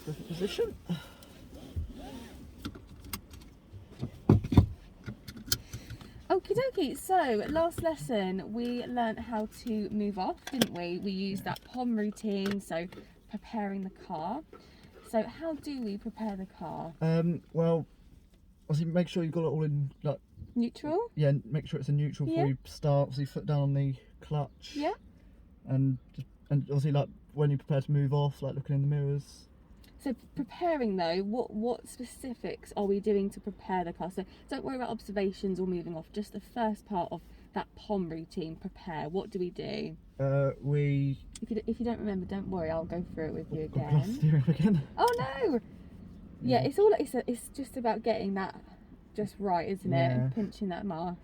Perfect position. Okie dokie, so last lesson we learnt how to move off, didn't we? We used that POM routine, so preparing the car. So how do we prepare the car? Well, obviously make sure you've got it all in, like, Neutral? yeah, make sure it's a neutral before Yeah. you start. Obviously foot down on the clutch. Yeah. And obviously, like, when you prepare to move off, like looking in the mirrors. So preparing though, what specifics are we doing to prepare the car? So don't worry about observations or moving off, just the first part of that POM routine, prepare. What do we do? We... If you don't remember, don't worry, I'll go through it with you Got glass again. steering again. Oh no! Yeah, it's just about getting that just right, isn't it? Yeah. And pinching that mask.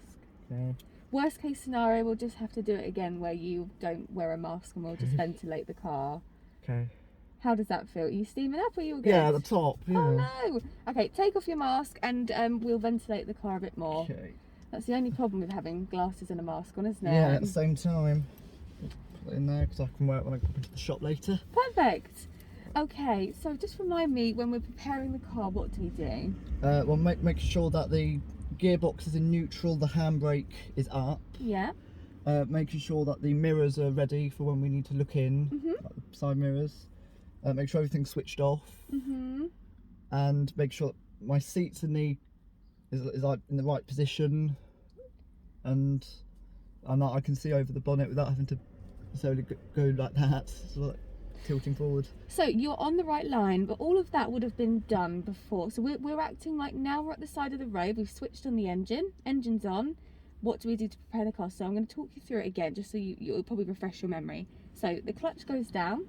Okay. Worst case scenario, we'll just have to do it again where you don't wear a mask and we'll just ventilate the car. Okay. How does that feel? Are you steaming up or are you all good? Yeah, at the top. Yeah. Oh no! Okay, take off your mask and we'll ventilate the car a bit more. Okay. That's the only problem with having glasses and a mask on, isn't it? Yeah, at the same time. Put it in there because I can wear it when I go into the shop later. Perfect. Okay, so just remind me, when we're preparing the car, what do we do? Well, make sure that the gearbox is in neutral, the handbrake is up. Yeah. Making sure that the mirrors are ready for when we need to look in, like the side mirrors. Make sure everything's switched off, and make sure that my seats is like in the right position, and that I can see over the bonnet without having to necessarily go like that, so like tilting forward. So you're on the right line, but all of that would have been done before. So we're acting like now we're at the side of the road, we've switched on the engine's on. What do we do to prepare the car? So I'm going to talk you through it again, just so you'll probably refresh your memory. So the clutch goes down,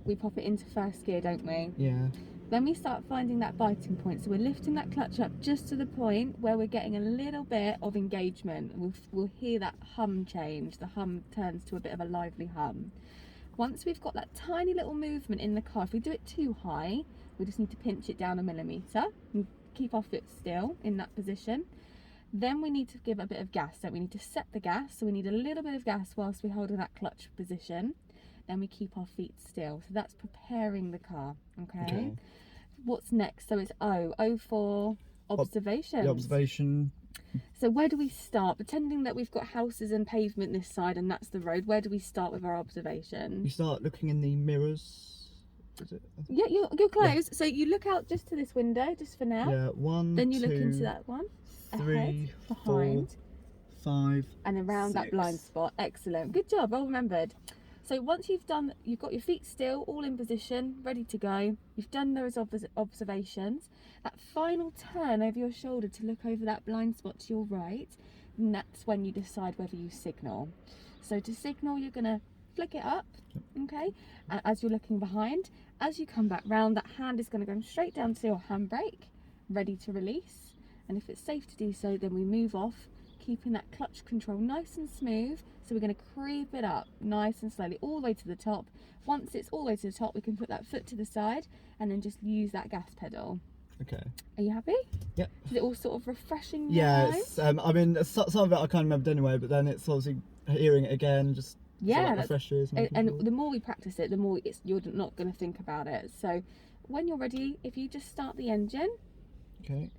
we pop it into first gear, don't we? Yeah. Then we start finding that biting point. So we're lifting that clutch up just to the point where we're getting a little bit of engagement. We'll hear that hum change. The hum turns to a bit of a lively hum. Once we've got that tiny little movement in the car, if we do it too high, we just need to pinch it down 1 millimetre and keep our foot still in that position. Then we need to give a bit of gas. So we need to set the gas. So we need a little bit of gas whilst we hold in that clutch position. Then we keep our feet still. So that's preparing the car, okay? What's next? So it's O for observations. The observation. So where do we start? Pretending that we've got houses and pavement this side and that's the road, where do we start with our observation? You start looking in the mirrors. Is it? Yeah, you're close. Yeah. So you look out just to this window, just for now. Yeah, 1, Then you 2, look into that one. 3, ahead, behind, 4, 5, and around 6. That blind spot. Excellent. Good job. Well remembered. So once you've got your feet still, all in position, ready to go. You've done those observations. That final turn over your shoulder to look over that blind spot to your right, and that's when you decide whether you signal. So to signal, you're going to flick it up, okay, as you're looking behind. As you come back round, that hand is going to go straight down to your handbrake, ready to release. And if it's safe to do so, then we move off, keeping that clutch control nice and smooth. So we're going to creep it up nice and slowly all the way to the top. Once it's all the way to the top, we can put that foot to the side and then just use that gas pedal. Okay. Are you happy? Yep. Is it all sort of refreshing? Yeah, it's, I mean, some of it I kind of remembered anyway, but then it's obviously hearing it again, just yeah, refreshes. And the more we practice it, the more you're not going to think about it. So when you're ready, if you just start the engine. Okay.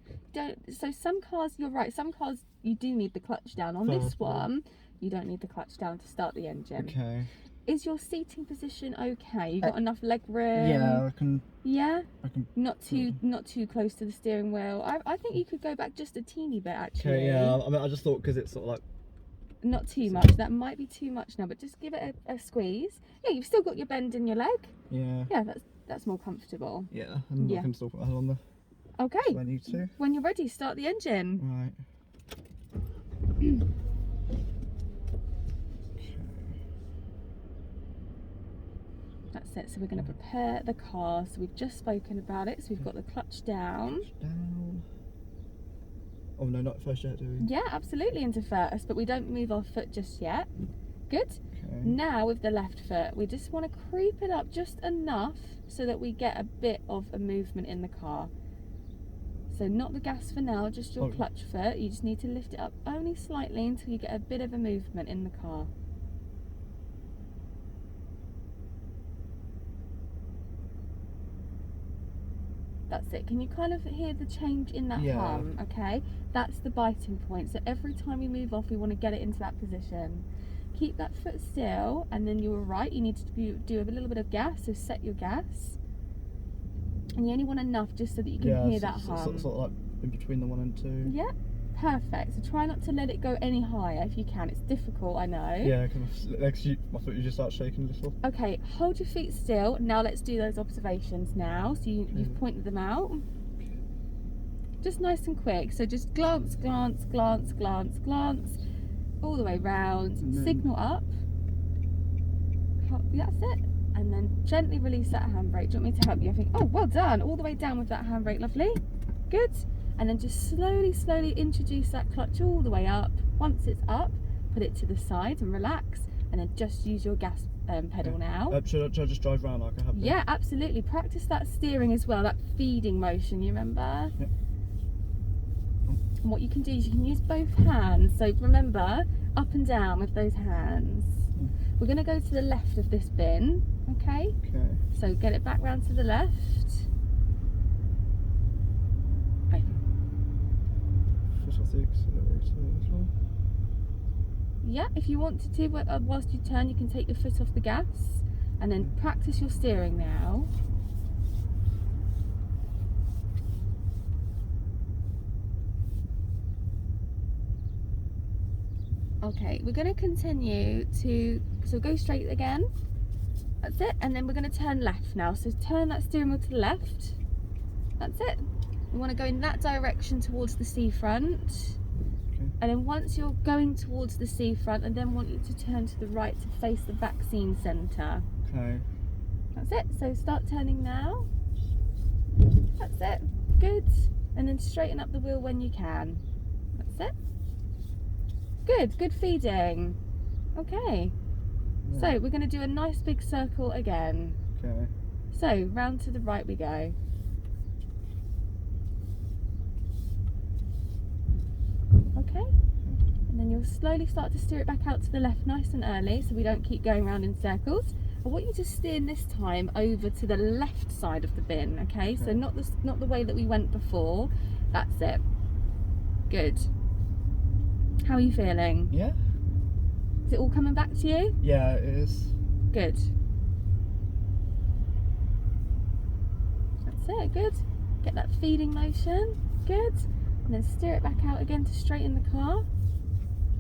So some cars, you're right, some cars you do need the clutch down. On this one, you don't need the clutch down to start the engine. Okay. Is your seating position okay? You got enough leg room? Yeah, I can. Yeah? I can. Not too close to the steering wheel. I think you could go back just a teeny bit actually. Okay, yeah. I mean, I just thought because it's sort of like. Not too much. That might be too much now, but just give it a squeeze. Yeah, you've still got your bend in your leg. Yeah. Yeah, that's more comfortable. Yeah, and I can still put my hand on the. Okay. I need to. When you're ready, start the engine. Right. That's it. So we're going to prepare the car. So we've just spoken about it. So we've got the clutch down. Down. Oh no, not first yet, do we? Yeah, absolutely into first, but we don't move our foot just yet. Good. Okay. Now with the left foot, we just want to creep it up just enough so that we get a bit of a movement in the car. So not the gas for now, just your clutch foot. You just need to lift it up only slightly until you get a bit of a movement in the car. That's it. Can you kind of hear the change in that Yeah. hum? Okay, that's the biting point. So every time we move off, we want to get it into that position. Keep that foot still, and then you were right. You need to do a little bit of gas. So set your gas, and you only want enough just so that you can hear that hum. Sort of like in between the 1 and 2. Yeah, perfect. So try not to let it go any higher if you can. It's difficult, I know. Yeah, my foot just starts shaking a little. Okay, hold your feet still. Now let's do those observations now. So you've pointed them out. Just nice and quick. So just glance, glance, glance, glance, glance, all the way round. Signal up. That's it. And then gently release that handbrake. Do you want me to help you? I think, oh, well done. All the way down with that handbrake. Lovely. Good. And then just slowly, slowly introduce that clutch all the way up. Once it's up, put it to the side and relax. And then just use your gas pedal now. Should I just drive round like I have been? Yeah, absolutely. Practice that steering as well, that feeding motion, you remember? Yep. And what you can do is you can use both hands. So remember, up and down with those hands. We're going to go to the left of this bin, okay? Okay. So get it back round to the left. Right. Foot off the accelerator as well. Yeah, if you wanted to, whilst you turn, you can take your foot off the gas and then practice your steering now. Okay, we're going to continue so go straight again. That's it. And then we're going to turn left now. So turn that steering wheel to the left. That's it. We want to go in that direction towards the seafront. Okay. And then once you're going towards the seafront, I then want you to turn to the right to face the vaccine centre. Okay. That's it. So start turning now. That's it. Good. And then straighten up the wheel when you can. That's it. Good. Good feeding. Okay. Yeah. So we're going to do a nice big circle again. Okay. So round to the right we go. Okay. And then you'll slowly start to steer it back out to the left nice and early so we don't keep going round in circles. I want you to steer this time over to the left side of the bin, okay? So not the way that we went before. That's it. Good. How are you feeling? Yeah? Is it all coming back to you? Yeah, it is. Good. That's it, good. Get that feeding motion. Good. And then steer it back out again to straighten the car.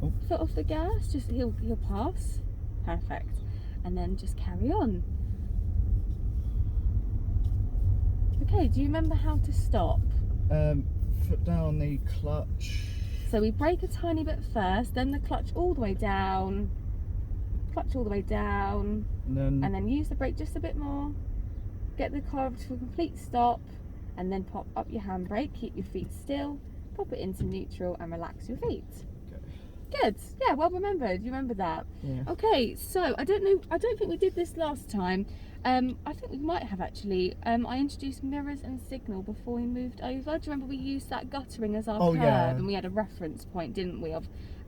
Oh. Foot off the gas, just he'll pass. Perfect. And then just carry on. Okay, do you remember how to stop? Foot down the clutch. So we brake a tiny bit first, then the clutch all the way down, clutch all the way down, And and then use the brake just a bit more. Get the car to a complete stop, and then pop up your handbrake, keep your feet still, pop it into neutral and relax your feet. Okay. Good. Yeah, well remembered. You remember that? Yeah. Okay, so I don't think we did this last time. I think we might have actually. I introduced mirrors and signal before we moved over. Do you remember we used that guttering as our curb? Yeah. And we had a reference point, didn't we, of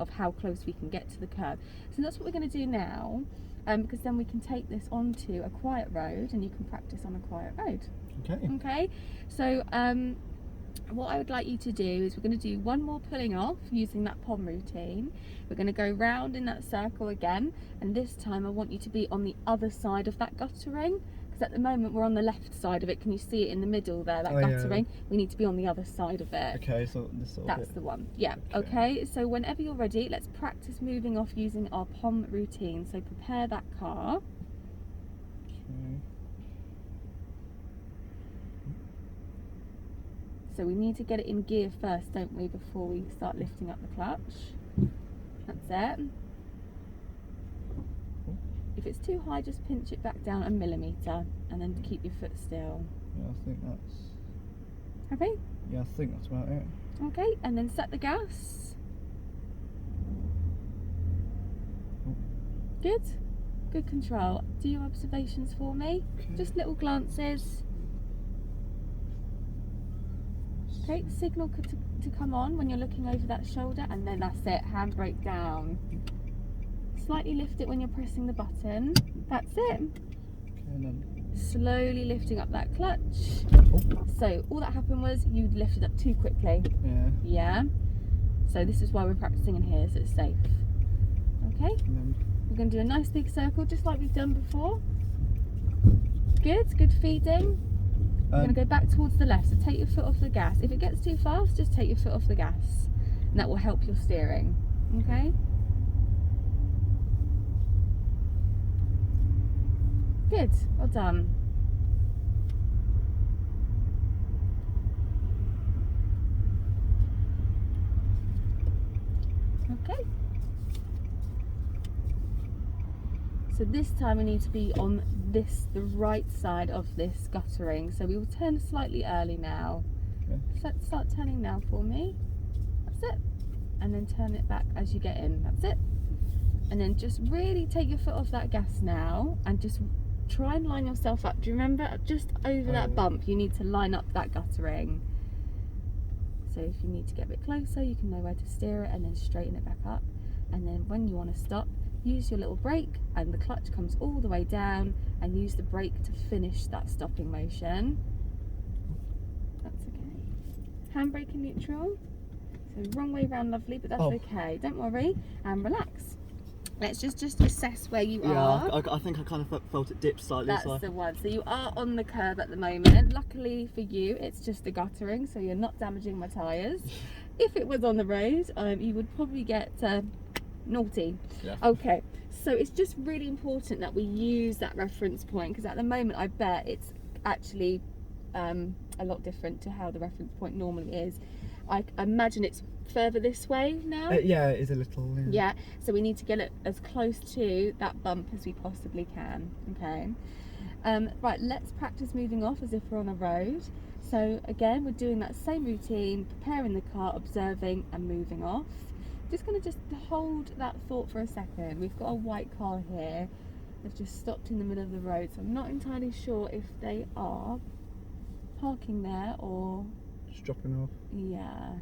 how close we can get to the curb. So that's what we're going to do now, because then we can take this onto a quiet road and you can practice on a quiet road. Okay. Okay, so what I would like you to do is we're going to do one more pulling off using that POM routine. We're going to go round in that circle again, and this time I want you to be on the other side of that guttering, because at the moment we're on the left side of it. Can you see it in the middle there, that guttering? Yeah. We need to be on the other side of it. Okay, so this sort of That's the one. Yeah. Okay, so whenever you're ready, let's practice moving off using our POM routine. So prepare that car. Okay. So we need to get it in gear first, don't we, before we start lifting up the clutch. That's it. If it's too high, just pinch it back down 1 millimetre and then keep your foot still. Yeah, I think that's... Okay? Yeah, I think that's about it. Okay, and then set the gas. Good. Good control. Do your observations for me. Okay. Just little glances. Okay, signal to come on when you're looking over that shoulder, and then that's it, handbrake down. Slightly lift it when you're pressing the button. That's it. Okay, and then slowly lifting up that clutch. Oh. So all that happened was you lifted up too quickly. Yeah. Yeah. So this is why we're practicing in here, so it's safe. Okay. And then We're going to do a nice big circle, just like we've done before. Good feeding. We're going to go back towards the left, so take your foot off the gas. If it gets too fast, just take your foot off the gas, and that will help your steering. Okay. Good. Well done. Okay. So this time we need to be on the right side of this guttering. So we will turn slightly early now. Okay. So start turning now for me. That's it. And then turn it back as you get in. That's it. And then just really take your foot off that gas now and just try and line yourself up. Do you remember? Just over that bump, you need to line up that guttering. So if you need to get a bit closer, you can know where to steer it and then straighten it back up. And then when you want to stop, use your little brake and the clutch comes all the way down, and use the brake to finish that stopping motion. That's okay. Handbrake in neutral. So wrong way round, lovely, but that's okay. Don't worry and relax. Let's just assess where you are. Yeah, I think I kind of felt it dip slightly. That's the one. So you are on the curb at the moment. Luckily for you, it's just a guttering, so you're not damaging my tyres. If it was on the road, you would probably get naughty. Yeah. Okay, so it's just really important that we use that reference point, because at the moment I bet it's actually a lot different to how the reference point normally is. I imagine it's further this way now. Yeah, it is a little. Yeah, so we need to get it as close to that bump as we possibly can. Okay. Right, let's practice moving off as if we're on a road. So again, we're doing that same routine, preparing the car, observing and moving off. Just going to hold that thought for a second. We've got a white car here. They've just stopped in the middle of the road, so I'm not entirely sure if they are parking there or Just dropping off. yeah.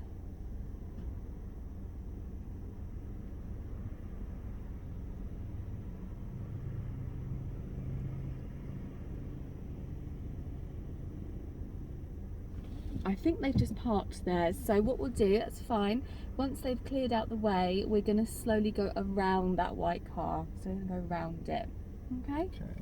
I think they've just parked there. So what we'll do, that's fine. Once they've cleared out the way, we're going to slowly go around that white car. So we're going to go around it. Okay? Okay.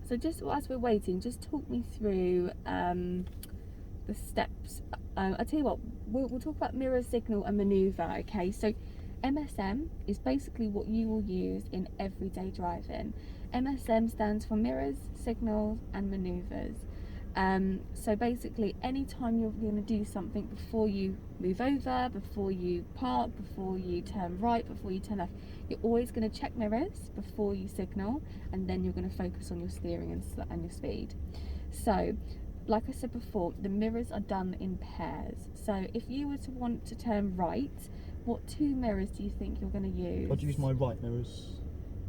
So just as we're waiting, just talk me through the steps. I'll tell you what, we'll talk about mirror, signal and manoeuvre, okay? So MSM is basically what you will use in everyday driving. MSM stands for mirrors, signals and manoeuvres. So basically anytime you're going to do something before you move over, before you park, before you turn right, before you turn left, you're always going to check mirrors before you signal, and then you're going to focus on your steering and your speed. So like I said before, the mirrors are done in pairs. So if you were to want to turn right, what two mirrors do you think you're going to use? I'd use my right mirrors.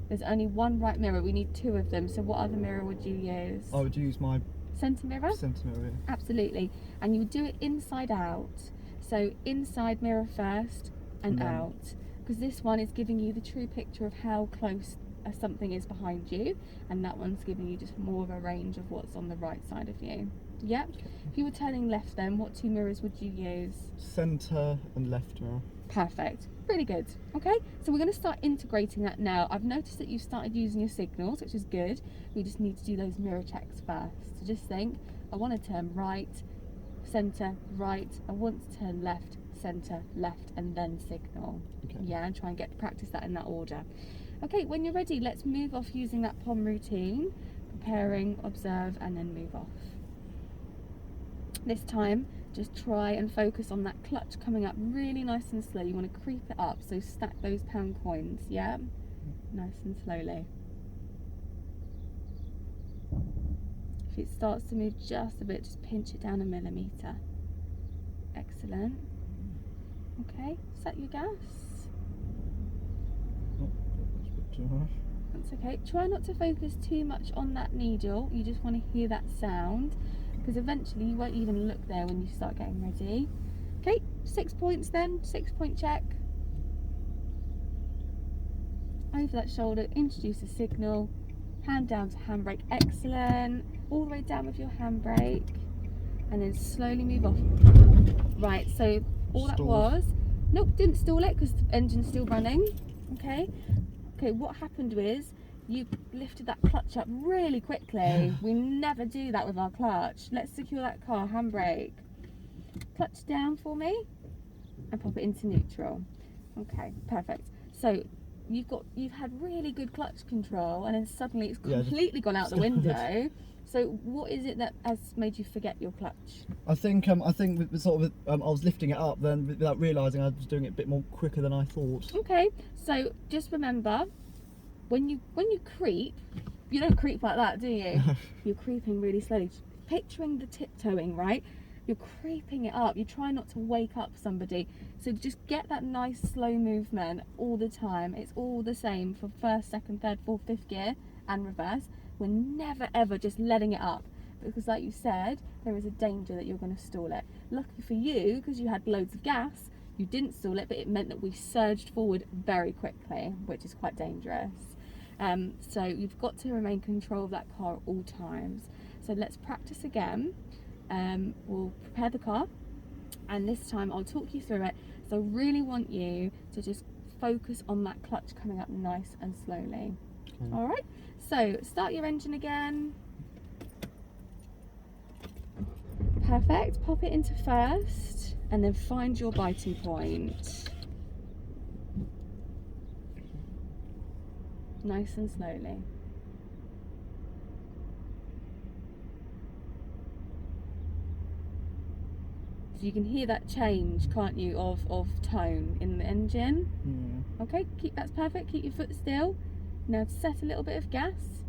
There's only one right mirror, we need two of them, so what other mirror would you use? I would use my centre mirror? centre mirror. Absolutely. And you would do it inside out. So inside mirror first and out. Because this one is giving you the true picture of how close something is behind you, and that one's giving you just more of a range of what's on the right side of you. Yep. Okay. If you were turning left then, what two mirrors would you use? Centre and left mirror. Perfect. Really good. Okay, so we're going to start integrating that now. I've noticed that you've started using your signals, which is good. We just need to do those mirror checks first. So just think, I want to turn right, centre, right. I want to turn left, centre, left, and then signal. Okay. Yeah, and try and practice that in that order. Okay, when you're ready, let's move off using that POM routine. Preparing, observe, and then move off. This time, just try and focus on that clutch coming up really nice and slow. You want to creep it up, so stack those pound coins, yeah? Nice and slowly. If it starts to move just a bit, just pinch it down a millimetre. Excellent. Okay, set your gas. Oh, that's a bit too harsh. That's okay. Try not to focus too much on that needle. You just want to hear that sound, because eventually you won't even look there when you start getting ready. Okay, 6 points then, 6 point check. over that shoulder, introduce a signal, hand down to handbrake, excellent, all the way down with your handbrake, and then slowly move off. Right, so all that Stalled. was, nope, didn't stall it because the engine's still running, okay, what happened was, you lifted that clutch up really quickly. We never do that with our clutch. Let's secure that car, handbrake. Clutch down for me and pop it into neutral. Okay, perfect. So you've had really good clutch control, and then suddenly it's completely gone out the window. So what is it that has made you forget your clutch? I think with sort of I was lifting it up then without realising I was doing it a bit more quicker than I thought. Okay, so just remember, when you creep, you don't creep like that, do you? You're creeping really slowly. Picturing the tiptoeing, right? You're creeping it up. You try not to wake up somebody. So just get that nice slow movement all the time. It's all the same for first, second, third, fourth, fifth gear and reverse. We're never ever just letting it up, because like you said, there is a danger that you're going to stall it. Lucky for you, because you had loads of gas, you didn't stall it, but it meant that we surged forward very quickly, which is quite dangerous. So you've got to remain control of that car at all times. So let's practice again. We'll prepare the car, and this time I'll talk you through it. So I really want you to just focus on that clutch coming up nice and slowly. Okay. All right, so start your engine again. Perfect. Pop it into first and then find your biting point. Nice and slowly. So you can hear that change, can't you, of tone in the engine? Yeah. Okay, that's perfect. Keep your foot still. Now set a little bit of gas.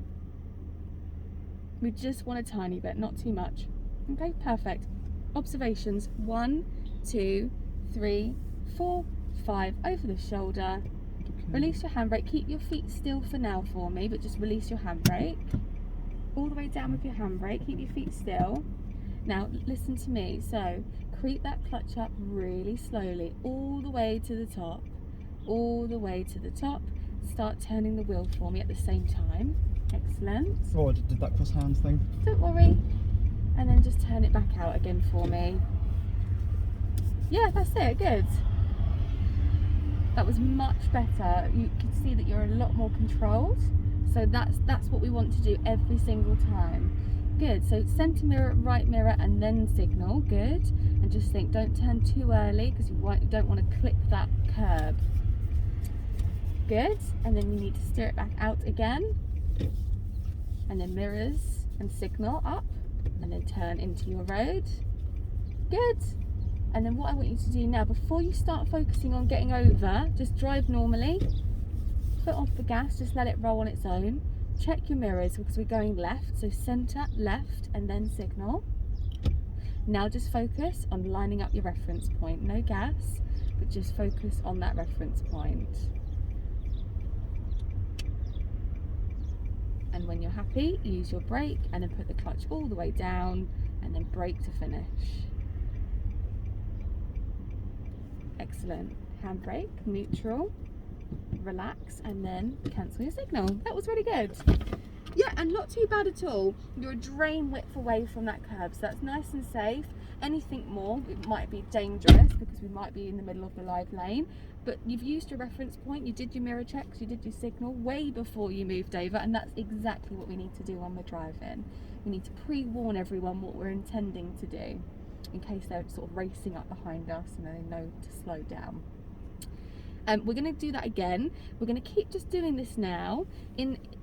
We just want a tiny bit, not too much. Okay, perfect. Observations: 1, 2, 3, 4, 5. Over the shoulder. Release your handbrake. Keep your feet still for now for me, but just release your handbrake. All the way down with your handbrake. Keep your feet still. Now listen to me. So creep that clutch up really slowly, all the way to the top. All the way to the top. Start turning the wheel for me at the same time. Excellent. Oh, I did that cross hands thing. Don't worry. And then just turn it back out again for me. Yeah, that's it. Good. That was much better. You can see that you're a lot more controlled. So that's what we want to do every single time. Good. So centre mirror, right mirror, and then signal. Good. And just think, don't turn too early, because you don't want to clip that curb. Good. And then you need to steer it back out again. And then mirrors and signal up. And then turn into your road. Good. And then what I want you to do now, before you start focusing on getting over, just drive normally. Foot off the gas, just let it roll on its own. Check your mirrors, because we're going left. So centre, left, and then signal. Now just focus on lining up your reference point. No gas, but just focus on that reference point. And when you're happy, use your brake and then put the clutch all the way down and then brake to finish. Excellent. Handbrake, neutral, relax, and then cancel your signal. That was really good. Yeah, and not too bad at all. You're a drain width away from that curb, so that's nice and safe. Anything more, it might be dangerous, because we might be in the middle of the live lane. But you've used your reference point, you did your mirror checks, you did your signal way before you moved over, and that's exactly what we need to do when we're driving. We need to pre-warn everyone what we're intending to do, in case they're sort of racing up behind us and they know to slow down. We're going to do that again. We're going to keep just doing this now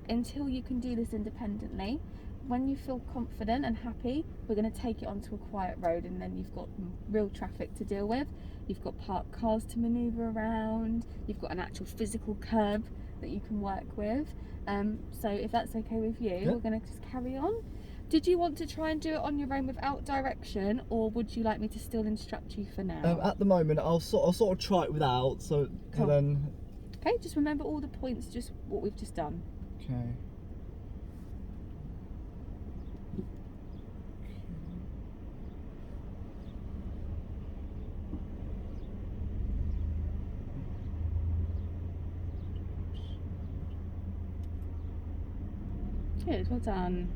until you can do this independently. When you feel confident and happy, we're going to take it onto a quiet road, and then you've got real traffic to deal with. You've got parked cars to manoeuvre around. You've got an actual physical curb that you can work with. So if that's okay with you, Yeah. We're going to just carry on. Did you want to try and do it on your own without direction, or would you like me to still instruct you for now? At the moment, I'll sort of try it without. So Cool. then. Okay, just remember all the points, just what we've just done. Okay. Good, well done.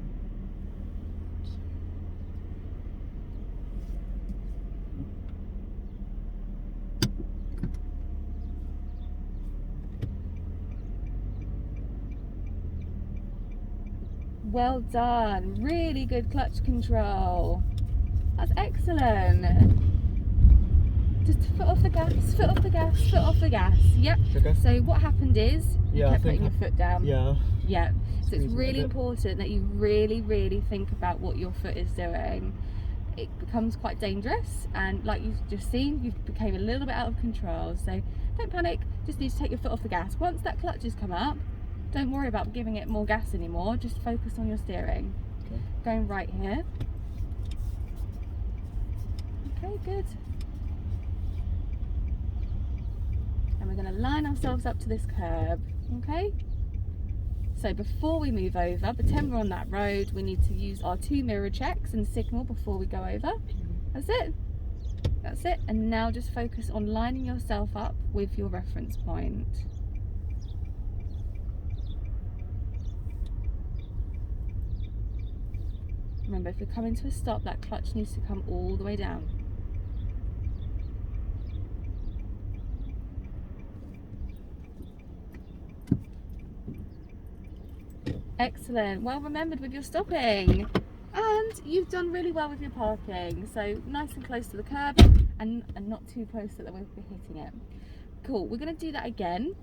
Well done, really good clutch control. That's excellent. Just foot off the gas, foot off the gas, foot off the gas. Yep. Okay. So what happened is you Yeah, kept putting your foot down. Yeah. Yep. So it's Squeezing it a really bit. important that you really think about what your foot is doing. It becomes quite dangerous, and like you've just seen, you've became a little bit out of control. So don't panic, just need to take your foot off the gas. Once that clutch has come up, don't worry about giving it more gas anymore, just focus on your steering. Okay. Going right here. Okay, good. And we're going to line ourselves up to this curb, okay? So before we move over, pretend we're on that road, we need to use our 2 mirror checks and signal before we go over. That's it. That's it. And now just focus on lining yourself up with your reference point. Remember, if you're coming to a stop, that clutch needs to come all the way down. Excellent, well remembered with your stopping. And you've done really well with your parking. So nice and close to the curb and not too close so that we'll be hitting it. Cool, we're going to do that again.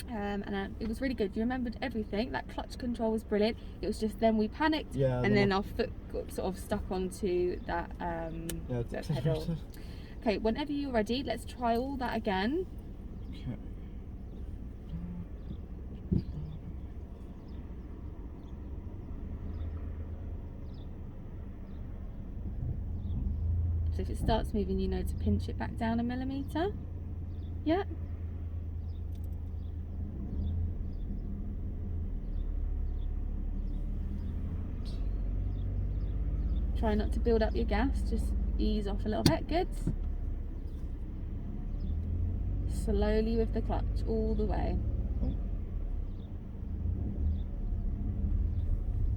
And it was really good. You remembered everything. That clutch control was brilliant. It was just then we panicked, and then our foot got sort of stuck onto that, that pedal. Okay, whenever you're ready, let's try all that again. Okay. So if it starts moving, you know to pinch it back down 1 millimetre. Yeah. Try not to build up your gas, just ease off a little bit. Good. Slowly with the clutch, all the way.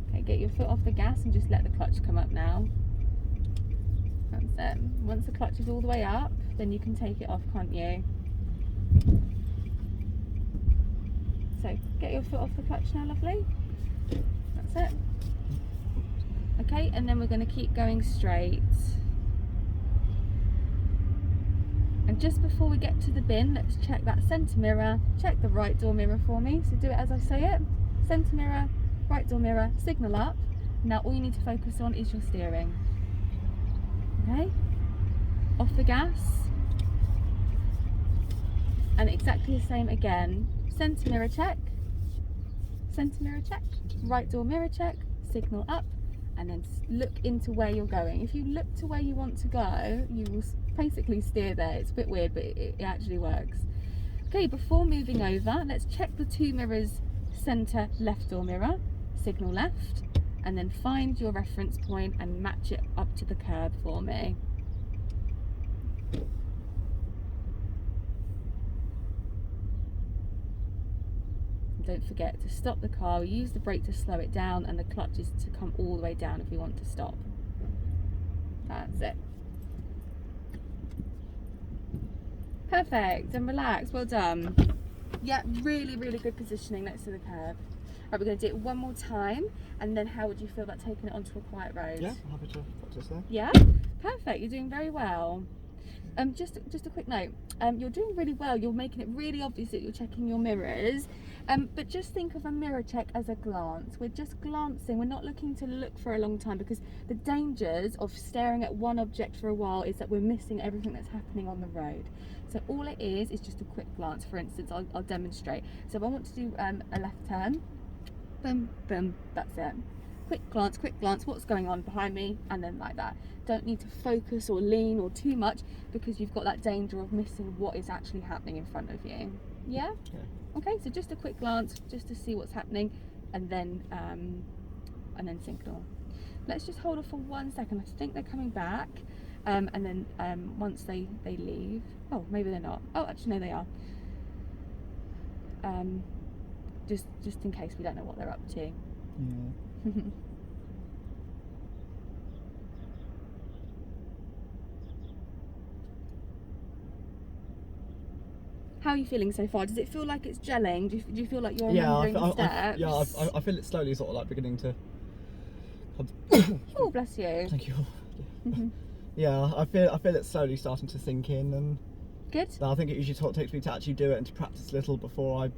Okay, get your foot off the gas and just let the clutch come up now. That's it. Once the clutch is all the way up, then you can take it off, can't you? So get your foot off the clutch now, lovely. That's it. Okay, and then we're going to keep going straight. And just before we get to the bin, let's check that centre mirror. Check the right door mirror for me. So do it as I say it. Centre mirror, right door mirror, signal up. Now all you need to focus on is your steering. Okay, off the gas. And exactly the same again. Centre mirror check, right door mirror check, signal up, and then look into where you're going. If you look to where you want to go, you will basically steer there. It's a bit weird, but it actually works. Okay, before moving over, let's check the 2 mirrors, centre left door mirror, signal left, and then find your reference point and match it up to the curb for me. Don't forget to stop the car, use the brake to slow it down, and the clutch is to come all the way down if you want to stop. That's it. Perfect, and relax, well done. Yeah, really good positioning next to the curb. Right, we're going to do it one more time, and then how would you feel about taking it onto a quiet road? Yeah, I'm happy to practice there. Yeah, perfect, you're doing very well. Just a quick note, you're doing really well, you're making it really obvious that you're checking your mirrors, but just think of a mirror check as a glance. We're just glancing, we're not looking to look for a long time, because the dangers of staring at one object for a while is that we're missing everything that's happening on the road. So all it is just a quick glance. For instance, I'll demonstrate. So if I want to do a left turn, boom, boom, that's it. Quick glance, what's going on behind me, and then like that. Don't need to focus or lean or too much, because you've got that danger of missing what is actually happening in front of you. Yeah? Okay, so just a quick glance, just to see what's happening, and then signal. Let's just hold off for 1 second. I think they're coming back, and then once they leave, oh, maybe they're not. Oh, actually no, they are. Just in case we don't know what they're up to. Yeah. How are you feeling so far? Does it feel like it's gelling? Do you feel like you're Yeah, remembering the steps? I feel it slowly sort of like beginning to. Oh, bless you. Thank you. Mhm. Yeah, I feel it slowly starting to sink in, and Good. I think it usually sort of takes me to actually do it and to practice a little before I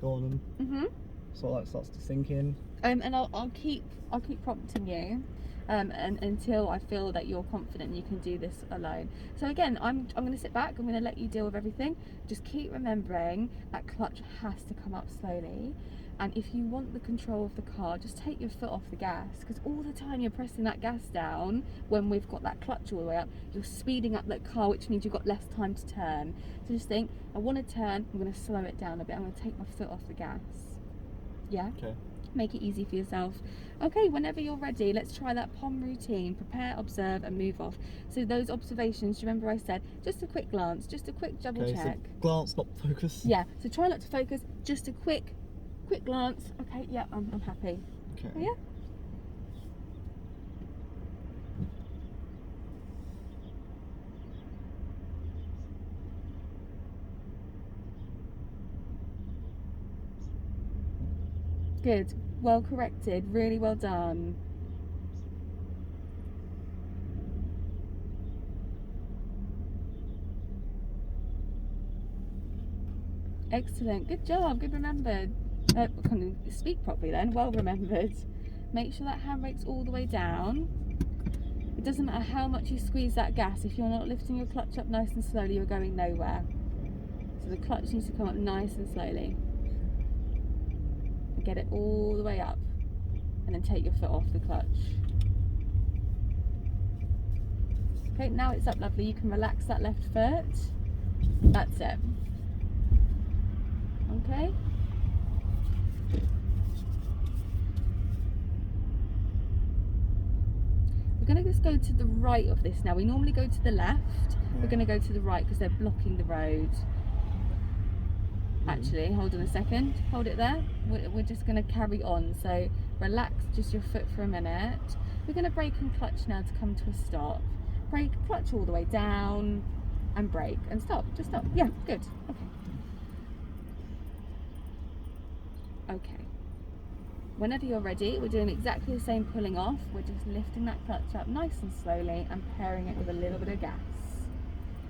go on and Mhm. sort of like starts to sink in. And I'll keep prompting you, and until I feel that you're confident you can do this alone. So again, I'm going to sit back. I'm going to let you deal with everything. Just keep remembering that clutch has to come up slowly. And if you want the control of the car, just take your foot off the gas, because all the time you're pressing that gas down when we've got that clutch all the way up, you're speeding up that car, which means you've got less time to turn. So just think, I want to turn, I'm going to slow it down a bit. I'm going to take my foot off the gas. Yeah? Okay. Make it easy for yourself. Okay, whenever you're ready, let's try that POM routine. Prepare, observe, and move off. So those observations, do you remember I said just a quick glance, just a quick double Okay, check. so glance, not focus. Yeah, so try not to focus, just a quick glance. Okay, yeah, I'm happy. Okay. Oh, yeah. Good. Well corrected. Really well done. Excellent. Good job. Good remembered. Can you speak properly then? Well remembered. Make sure that handbrake's all the way down. It doesn't matter how much you squeeze that gas. If you're not lifting your clutch up nice and slowly, you're going nowhere. So the clutch needs to come up nice and slowly. And get it all the way up. And then take your foot off the clutch. Okay, now it's up, lovely. You can relax that left foot. That's it. Okay. We're going to just go to the right of this now. We normally go to the left. We're going to go to the right because they're blocking the road. Actually, hold on a second. Hold it there. We're just going to carry on. So relax just your foot for a minute. We're going to brake and clutch now to come to a stop. Brake, clutch all the way down, and brake and stop. Just stop. Yeah, good. Okay. Okay. Whenever you're ready, we're doing exactly the same pulling off. We're just lifting that clutch up nice and slowly and pairing it with a little bit of gas.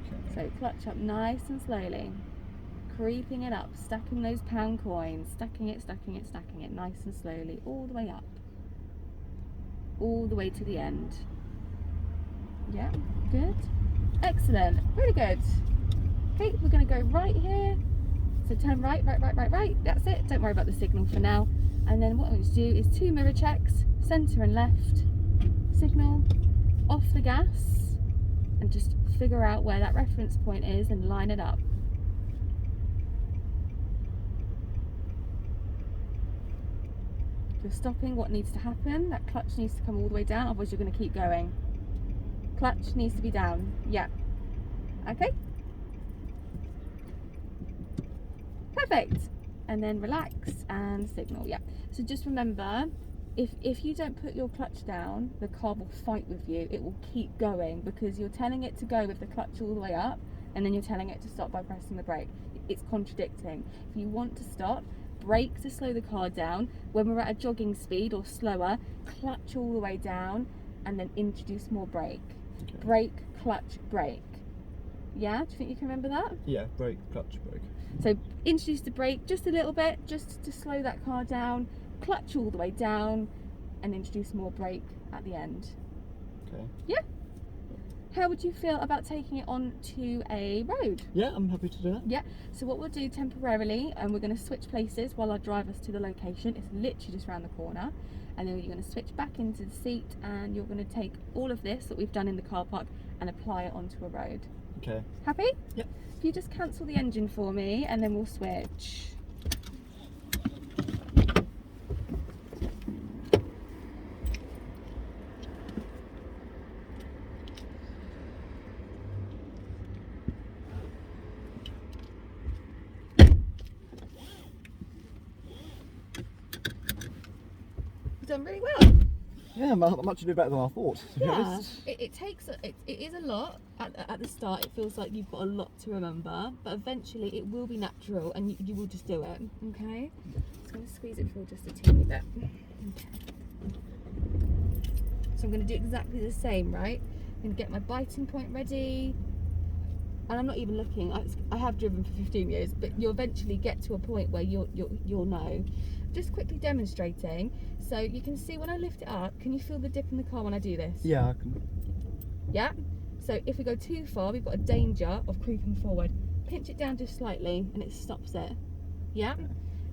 Okay. So clutch up nice and slowly. Creeping it up, stacking those pound coins, stacking it, nice and slowly, all the way up. All the way to the end. Yeah, good. Excellent, really good. Okay, we're gonna go right here. So turn right, that's it. Don't worry about the signal for now. And then what I'm going to do is 2 mirror checks, centre and left, signal, off the gas, and just figure out where that reference point is and line it up. If you're stopping, what needs to happen? That clutch needs to come all the way down, otherwise you're going to keep going. Clutch needs to be down. Yeah. Okay. Perfect. And then relax and signal. Yeah. So just remember, if you don't put your clutch down, the car will fight with you. It will keep going because you're telling it to go with the clutch all the way up, and then you're telling it to stop by pressing the brake. It's contradicting. If you want to stop, brake to slow the car down. When we're at a jogging speed or slower, clutch all the way down and then introduce more brake. Okay. Brake, clutch, brake. Yeah, do you think you can remember that? Yeah, brake, clutch, brake. So introduce the brake just a little bit, just to slow that car down, clutch all the way down and introduce more brake at the end. Okay. Yeah? How would you feel about taking it on to a road? Yeah, I'm happy to do that. Yeah, so what we'll do temporarily, and we're going to switch places while I drive us to the location. It's literally just around the corner. And then you're going to switch back into the seat and you're going to take all of this that we've done in the car park and apply it onto a road. Okay. Happy? Yep. If you just cancel the engine for me and then we'll switch. done really well. Yeah, I'm actually doing better than I thought, to be Yeah, honest. it takes it is a lot at the start. It feels like you've got a lot to remember, but eventually it will be natural and you will just do it. Okay, just going to squeeze it through just a teeny bit. Okay. So I'm going to do exactly the same, right? I'm going to get my biting point ready, and I'm not even looking. I have driven for 15 years, but you'll eventually get to a point where you'll know. Just quickly demonstrating. So you can see when I lift it up, can you feel the dip in the car when I do this? Yeah, I can. Yeah? So if we go too far, we've got a danger of creeping forward. Pinch it down just slightly and it stops it. Yeah?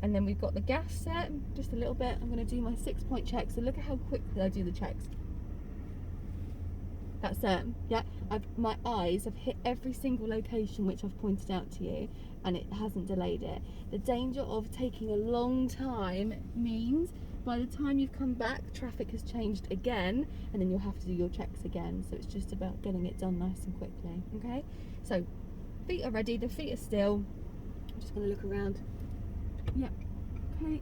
And then we've got the gas set, just a little bit. I'm going to do my 6-point check. So look at how quickly I do the checks. That's it. Yeah? My eyes have hit every single location which I've pointed out to you, and it hasn't delayed it. The danger of taking a long time means by the time you've come back, traffic has changed again, and then you'll have to do your checks again. So it's just about getting it done nice and quickly. Okay? So feet are ready, the feet are still. I'm just going to look around. Yep. Okay.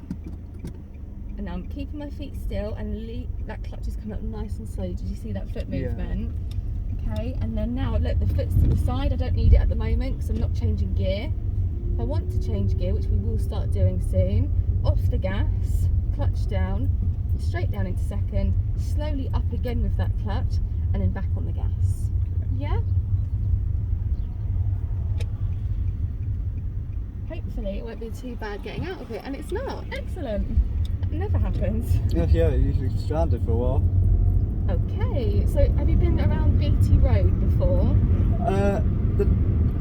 And now I'm keeping my feet still, and that clutch is coming up nice and slow. Did you see that foot movement? Yeah. Okay, and then now look, the foot's to the side. I don't need it at the moment because I'm not changing gear. If I want to change gear, which we will start doing soon, off the gas, clutch down, straight down into second, slowly up again with that clutch, and then back on the gas. Yeah? Hopefully it won't be too bad getting out of it, and it's not. Excellent. That never happens. Yeah, you usually stranded for a while. Okay, so have you been around Beatty Road before? The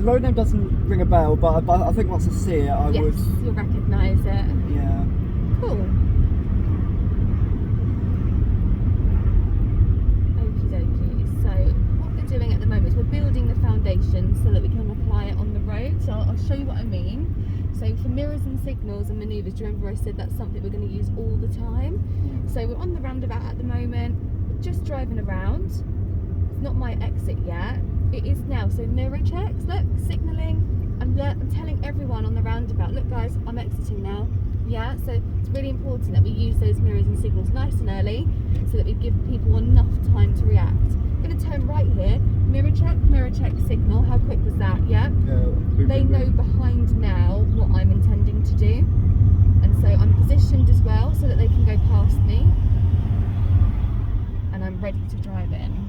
road name doesn't ring a bell, but I think once I see it, I yes, would. You'll recognise it. Yeah. Cool. Okie dokie. So what we're doing at the moment is we're building the foundation so that we can apply it on the road. So I'll show you what I mean. So for mirrors and signals and manoeuvres, do you remember I said that's something we're going to use all the time? So we're on the roundabout at the moment, we're just driving around. It's not my exit yet. It is now. So mirror checks, look, signalling. I'm telling everyone on the roundabout, look guys, I'm exiting now. Yeah, so it's really important that we use those mirrors and signals nice and early so that we give people enough time to react. I'm going to turn right here, mirror check, signal. How quick was that? Yeah? They know behind now what I'm intending to do, and so I'm positioned as well so that they can go past me, and I'm ready to drive in.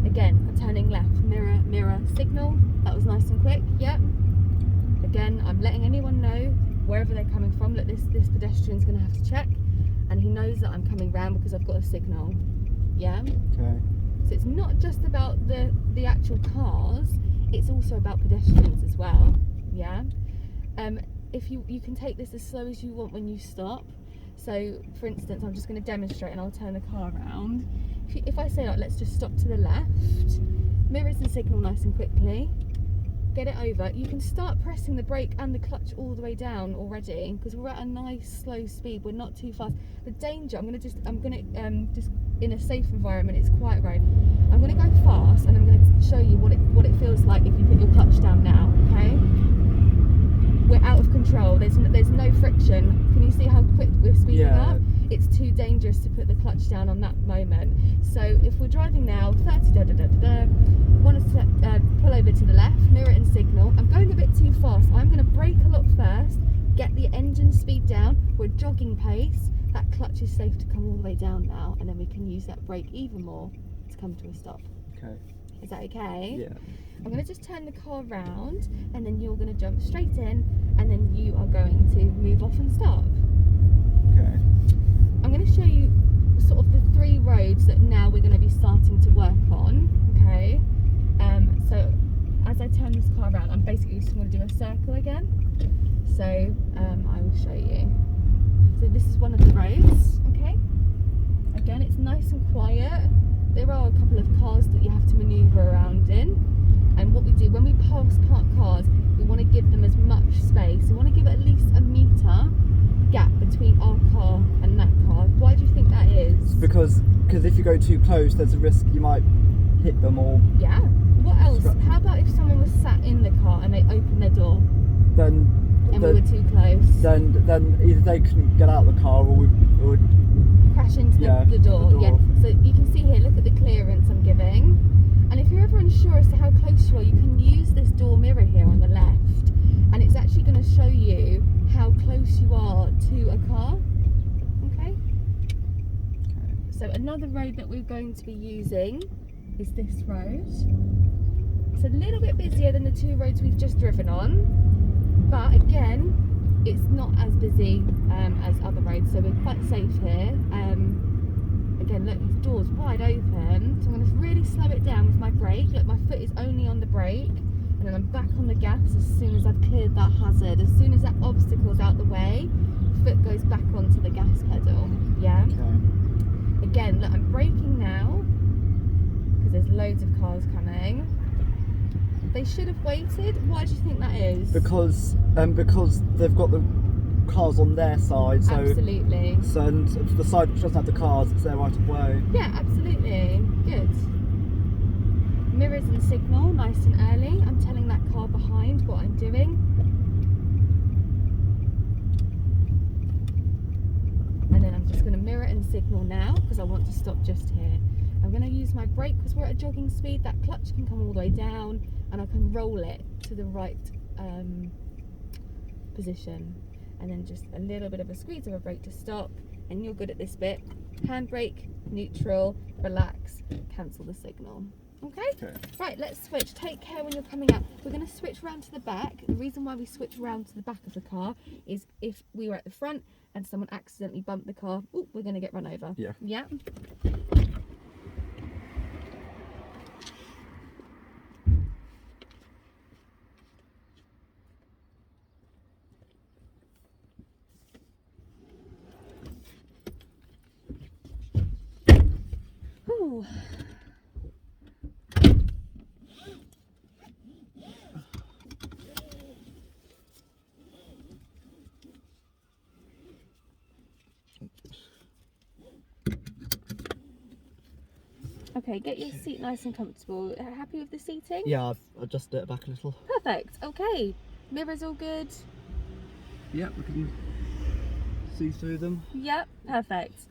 Again, I'm turning left, mirror, signal. That was nice and quick. Yep. Again, I'm letting anyone know wherever they're coming from. Look, this pedestrian's going to have to check, and he knows that I'm coming round because I've got a signal. Yeah. Okay. So it's not just about the actual cars, it's also about pedestrians as well. Yeah. If you can take this as slow as you want when you stop. So for instance, I'm just going to demonstrate and I'll turn the car around. If I say like, let's just stop to the left, mirrors and signal nice and quickly, get it over, you can start pressing the brake and the clutch all the way down already because we're at a nice slow speed, we're not too fast. The danger, I'm gonna just in a safe environment, it's quiet road, I'm gonna go fast and I'm gonna show you what it feels like if you put your clutch down now. Okay, we're out of control, there's no friction. Can you see how quick we're speeding up? It's too dangerous to put the clutch down on that moment. So if we're driving now, 30 want to pull over to the left, mirror and signal. I'm going a bit too fast. I'm going to brake a lot first, get the engine speed down. We're jogging pace. That clutch is safe to come all the way down now, and then we can use that brake even more to come to a stop. Okay. Is that okay? Yeah. I'm going to just turn the car round, and then you're going to jump straight in, and then you are going to move off and stop. Okay. I'm going to show you sort of the 3 roads that now we're going to be starting to work on. Okay. So as I turn this car around, I'm basically just going to do a circle again. So I will show you. So this is one of the roads. Okay. Again, it's nice and quiet. There are a couple of cars that you have to manoeuvre around in. And what we do when we pass parked cars, we want to give them as much space. We want to give it at least a metre gap between our car and that car. Why do you think that is? Because if you go too close, there's a risk you might hit them or. Yeah. What else? How about if someone was sat in the car and they opened their door? Then and we were too close. Then either they couldn't get out of the car or we would Crash into the door. Yeah. So you can see here, look at the clearance I'm giving. And if you're ever unsure as to how close you are, you can use this door mirror here on the left, and it's actually going to show you how close you are to a car. Okay? So another road that we're going to be using is this road. It's a little bit busier than the two roads we've just driven on, but again, it's not as busy as other roads, so we're quite safe here. Again, look, these doors wide open, so I'm going to really slow it down with my brake. Look, my foot is only on the brake, and then I'm back on the gas as soon as I've cleared that hazard. As soon as that obstacle's out the way, foot goes back onto the gas pedal. Yeah? Okay. Again, look, I'm braking now, because there's loads of cars coming. They should have waited. Why do you think that is? Because they've got the cars on their side, so absolutely. So and the side which doesn't have the cars, it's their right of way. Yeah, absolutely. Good. Mirrors and signal, nice and early. I'm telling that car behind what I'm doing. And then I'm just going to mirror and signal now because I want to stop just here. I'm going to use my brake because we're at a jogging speed. That clutch can come all the way down and I can roll it to the right position. And then just a little bit of a squeeze of a brake to stop, and you're good at this bit. Handbrake, neutral, relax, cancel the signal. Okay? Right, let's switch. Take care when you're coming out. We're going to switch round to the back. The reason why we switch round to the back of the car is if we were at the front and someone accidentally bumped the car, ooh, we're going to get run over. Yeah. Yeah? Ooh. Okay, get your seat nice and comfortable. Happy with the seating? Yeah, I've adjusted it back a little. Perfect. Okay. Mirrors all good? Yeah, we can see through them. Yep, perfect.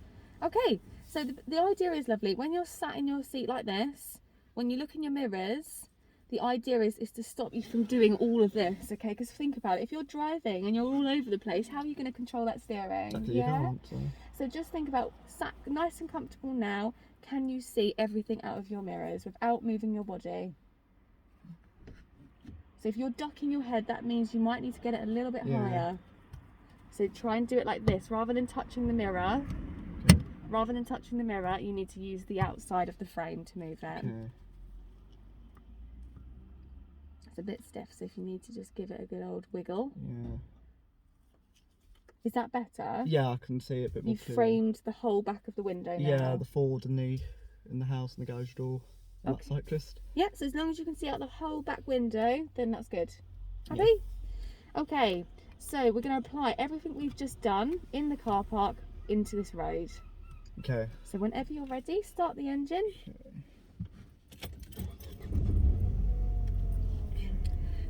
Okay, so the idea is lovely. When you're sat in your seat like this, when you look in your mirrors, the idea is to stop you from doing all of this, okay? Because think about it, if you're driving and you're all over the place, how are you going to control that steering? Exactly, Yeah? you can't, So just think about sat nice and comfortable now. Can you see everything out of your mirrors without moving your body? So if you're ducking your head, that means you might need to get it a little bit higher. So try and do it like this, rather than touching the mirror. Okay. Rather than touching the mirror, you need to use the outside of the frame to move it. Okay. It's a bit stiff, so if you need to just give it a good old wiggle. Yeah. Is that better? Yeah, I can see it a bit more You've clearly. framed the whole back of the window now. Yeah, the Ford and the house and the garage door. That Okay. cyclist. Yeah, so as long as you can see out the whole back window, then that's good. Happy? Yeah. Okay, so we're going to apply everything we've just done in the car park into this road. Okay. So whenever you're ready, start the engine.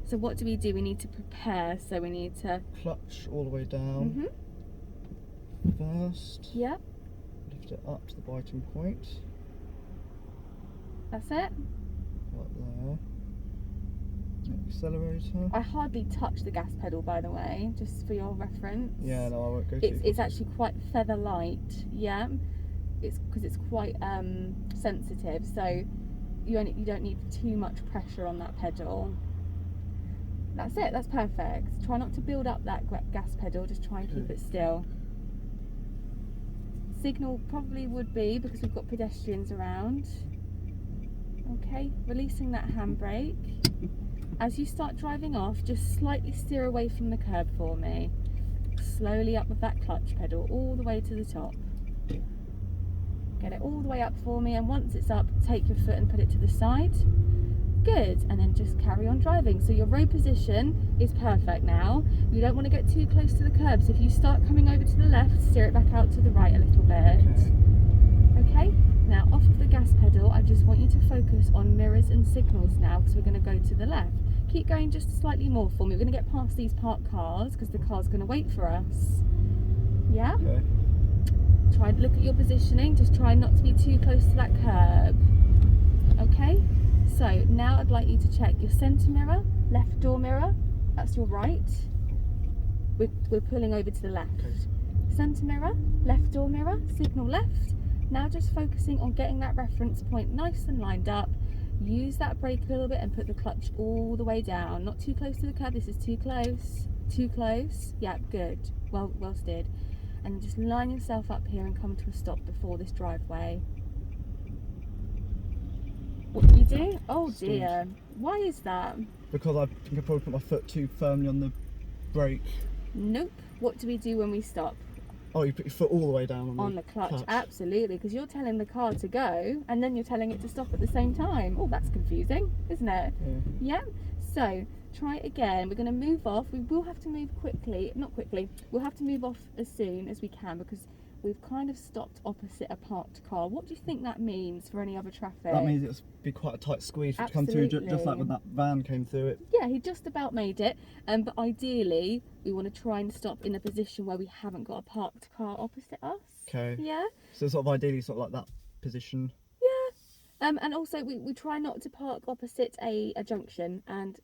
So what do? We need to prepare, so we need to... Clutch all the way down. First. Yep, Lift it up to the biting point. that's it. Right there. Accelerator. I hardly touch the gas pedal, by the way, just for your reference. Yeah, no, I won't go too It's actually quite feather light, yeah. It's because it's quite sensitive, so you don't need too much pressure on that pedal. That's it. That's perfect. Try not to build up that gas pedal. Just try and keep it still. Signal probably would be because we've got pedestrians around. Okay, releasing that handbrake. As you start driving off, just slightly steer away from the curb for me. Slowly up with that clutch pedal all the way to the top. Get it all the way up for me, and once it's up, take your foot and put it to the side. Good, and then just carry on driving. So your road position is perfect now. You don't want to get too close to the curb, so if you start coming over to the left, steer it back out to the right a little bit. Okay, now off of the gas pedal, I just want you to focus on mirrors and signals now, because we're going to go to the left. Keep going just slightly more for me. We're going to get past these parked cars because the car's going to wait for us. Yeah? Okay. Try and look at your positioning. Just try not to be too close to that curb. Okay? So now I'd like you to check your centre mirror, left door mirror. That's your right. We're pulling over to the left. Okay. Centre mirror, left door mirror, signal left. Now just focusing on getting that reference point nice and lined up. Use that brake a little bit and put the clutch all the way down. Not too close to the curb. This is too close. Too close. Yeah, good. Well steered. And just line yourself up here and come to a stop before this driveway. What do you do? Oh dear. Why is that? Because I think I probably put my foot too firmly on the brake. Nope. What do we do when we stop? Oh, you put your foot all the way down On the clutch. Absolutely, because you're telling the car to go and then you're telling it to stop at the same time. Oh, that's confusing, isn't it? Yeah. Yeah. So try it again. We're going to move off. We will have to move quickly. Not quickly. We'll have to move off as soon as we can because we've kind of stopped opposite a parked car. What do you think that means for any other traffic? That means it'll be quite a tight squeeze for it to come through, just like when that van came through it. Yeah, he just about made it. But ideally, we want to try and stop in a position where we haven't got a parked car opposite us. Okay. Yeah. So sort of ideally sort of like that position. Yeah. And also we try not to park opposite a junction, and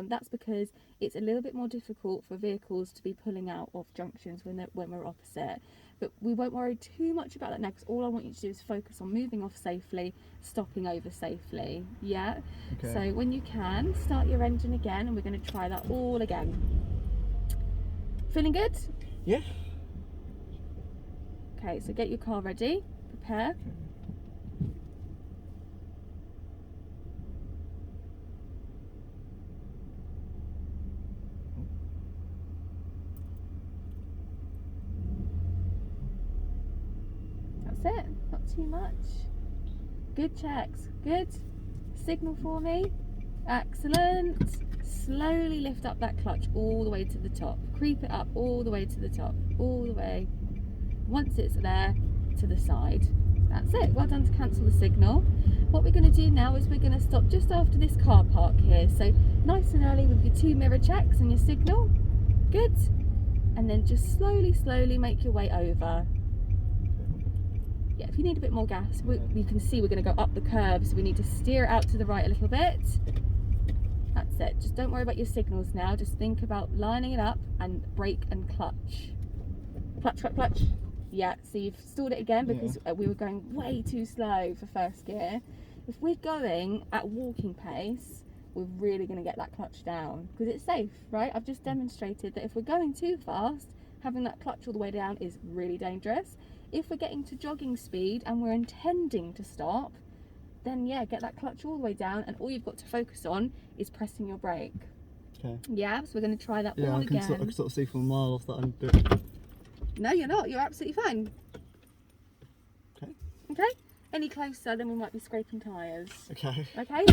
that's because it's a little bit more difficult for vehicles to be pulling out of junctions when we're opposite. But we won't worry too much about that now because all I want you to do is focus on moving off safely, stopping over safely. Yeah. Okay. So when you can, start your engine again, and we're going to try that all again. Feeling good? Yeah. Okay, so get your car ready, prepare. That's it, not too much. Good checks, good. Signal for me, excellent. Slowly lift up that clutch all the way to the top. Creep it up all the way to the top, all the way. Once it's there, to the side. That's it. Well done to cancel the signal. What we're going to do now is we're going to stop just after this car park here. So nice and early with your 2 mirror checks and your signal. Good. And then just slowly make your way over. Yeah, if you need a bit more gas, you can see we're going to go up the curb, so we need to steer it out to the right a little bit. That's it. Just don't worry about your signals now. Just think about lining it up and brake and clutch. Clutch. Yeah, so you've stalled it again because we were going way too slow for first gear. If we're going at walking pace, we're really going to get that clutch down because it's safe, right? I've just demonstrated that if we're going too fast, having that clutch all the way down is really dangerous. If we're getting to jogging speed and we're intending to stop, then yeah, get that clutch all the way down, and all you've got to focus on is pressing your brake. Okay. Yeah, so we're going to try that Yeah, all I can again. sort of see from a mile off that I'm a bit. No, you're not. You're absolutely fine. Okay. Okay? Any closer, then we might be scraping tyres. Okay. Okay?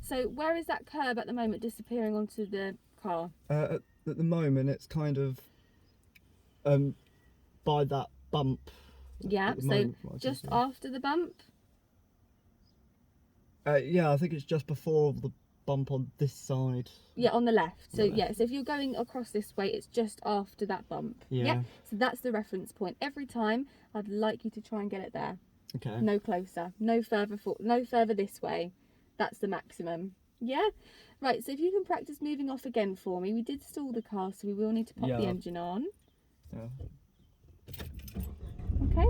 So where is that curb at the moment disappearing onto the car? At the moment, it's kind of by that bump. Yeah, so just after the bump? Yeah, I think it's just before the bump on this side. Yeah, on the left. So yeah, so if you're going across this way, it's just after that bump. Yeah. So that's the reference point. Every time, I'd like you to try and get it there. Okay. No closer, no further this way. That's the maximum. Yeah? Right, so if you can practice moving off again for me. We did stall the car, so we will need to pop the engine on. Yeah. Okay?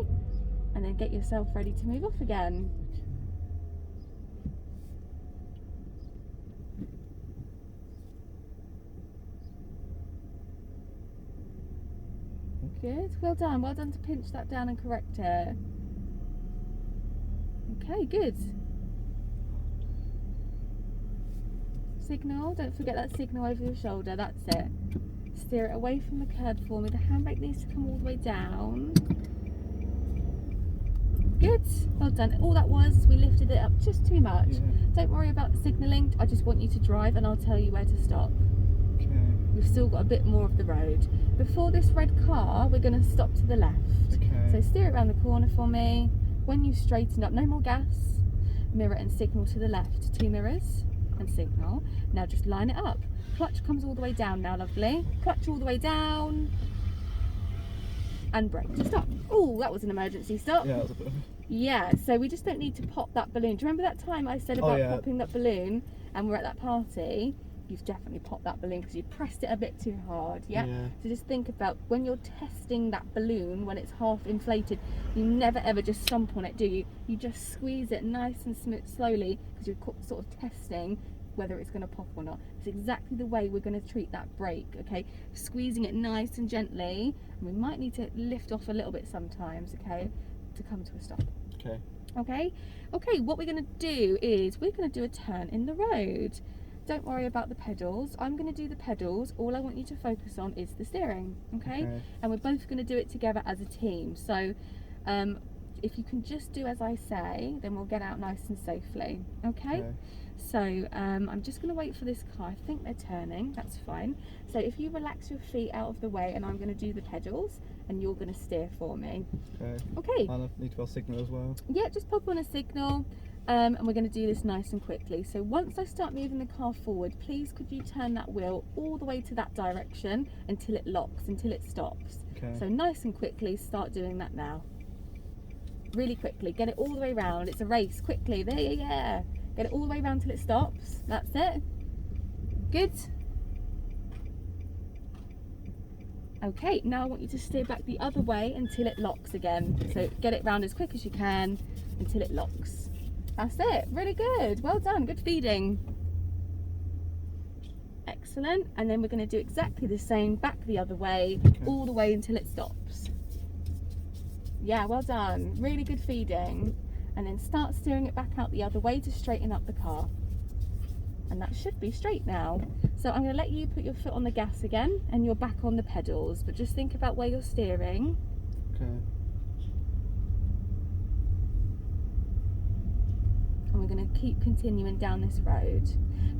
And then get yourself ready to move off again. Good, well done to pinch that down and correct it. Okay, good. Signal, don't forget that signal over your shoulder, that's it. Steer it away from the curb for me. The handbrake needs to come all the way down. Good, well done. All that was, we lifted it up just too much. Yeah. Don't worry about signalling, I just want you to drive and I'll tell you where to stop. Okay. We've still got a bit more of the road. Before this red car, we're going to stop to the left. Okay. So steer it around the corner for me. When you've straightened up, no more gas. Mirror and signal to the left. 2 mirrors and signal. Now just line it up. clutch comes all the way down now, lovely. Clutch all the way down. And brake to stop. Oh, that was an emergency stop. Yeah, that was a bit. Yeah, so we just don't need to pop that balloon. Do you remember that time I said about popping that balloon and we're at that party? You've definitely popped that balloon because you pressed it a bit too hard, yeah? So just think about when you're testing that balloon, when it's half inflated, you never ever just stomp on it, do you? You just squeeze it nice and smooth, slowly, because you're sort of testing whether it's going to pop or not. It's exactly the way we're going to treat that brake, okay? Squeezing it nice and gently, and we might need to lift off a little bit sometimes, okay, to come to a stop. Okay, what we're going to do is we're going to do a turn in the road. Don't worry about the pedals. I'm going to do the pedals. All I want you to focus on is the steering, okay? And we're both going to do it together as a team. So if you can just do as I say, then we'll get out nice and safely, okay? So I'm just going to wait for this car. I think they're turning. That's fine. So if you relax your feet out of the way, and I'm going to do the pedals, and you're going to steer for me. Okay. I need to go signal as well. Yeah, just pop on a signal, and we're going to do this nice and quickly. So once I start moving the car forward, please could you turn that wheel all the way to that direction until it locks, until it stops. So nice and quickly, start doing that now. Really quickly, get it all the way round. It's a race. Quickly, there, yeah. Get it all the way around till it stops. That's it. Good. Okay, now I want you to steer back the other way until it locks again. So get it round as quick as you can until it locks. That's it. Really good. Well done. Good feeding. Excellent. And then we're going to do exactly the same back the other way, all the way until it stops. Yeah, well done. Really good feeding. And then start steering it back out the other way to straighten up the car. And that should be straight now. So I'm going to let you put your foot on the gas again and you're back on the pedals, but just think about where you're steering. And we're going to keep continuing down this road.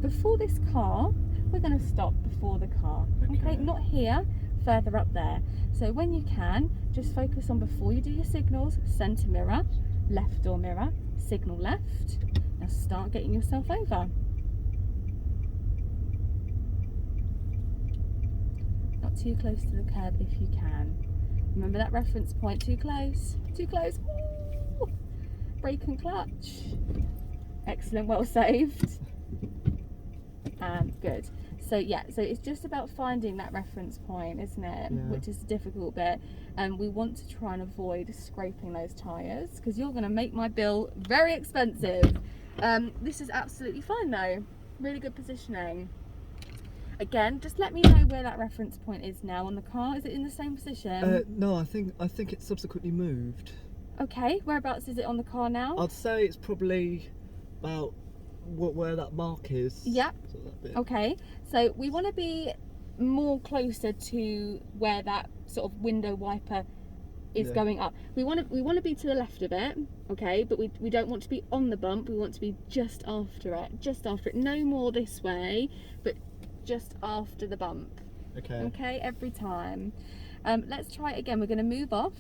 Before this car, we're going to stop before the car. Okay, not here, further up there. So when you can, just focus on before you do your signals, centre mirror, left door mirror, signal left. Now start getting yourself over. Not too close to the curb if you can. Remember that reference point, too close, too close. Ooh. Brake and clutch. Excellent, well saved. And good. So yeah, so it's just about finding that reference point, isn't it? Which is the difficult bit. And we want to try and avoid scraping those tyres because you're going to make my bill very expensive. This is absolutely fine though. Really good positioning. Again, just let me know where that reference point is now on the car. Is it in the same position? No, I think it's subsequently moved. Okay, whereabouts is it on the car now? I'd say it's probably about where that mark is. Yeah. Okay, so we want to be more closer to where that sort of window wiper is going up. We want to be to the left a bit, okay, but we don't want to be on the bump. We want to be just after it, no more this way, but just after the bump. Okay, every time. Let's try it again. We're going to move off,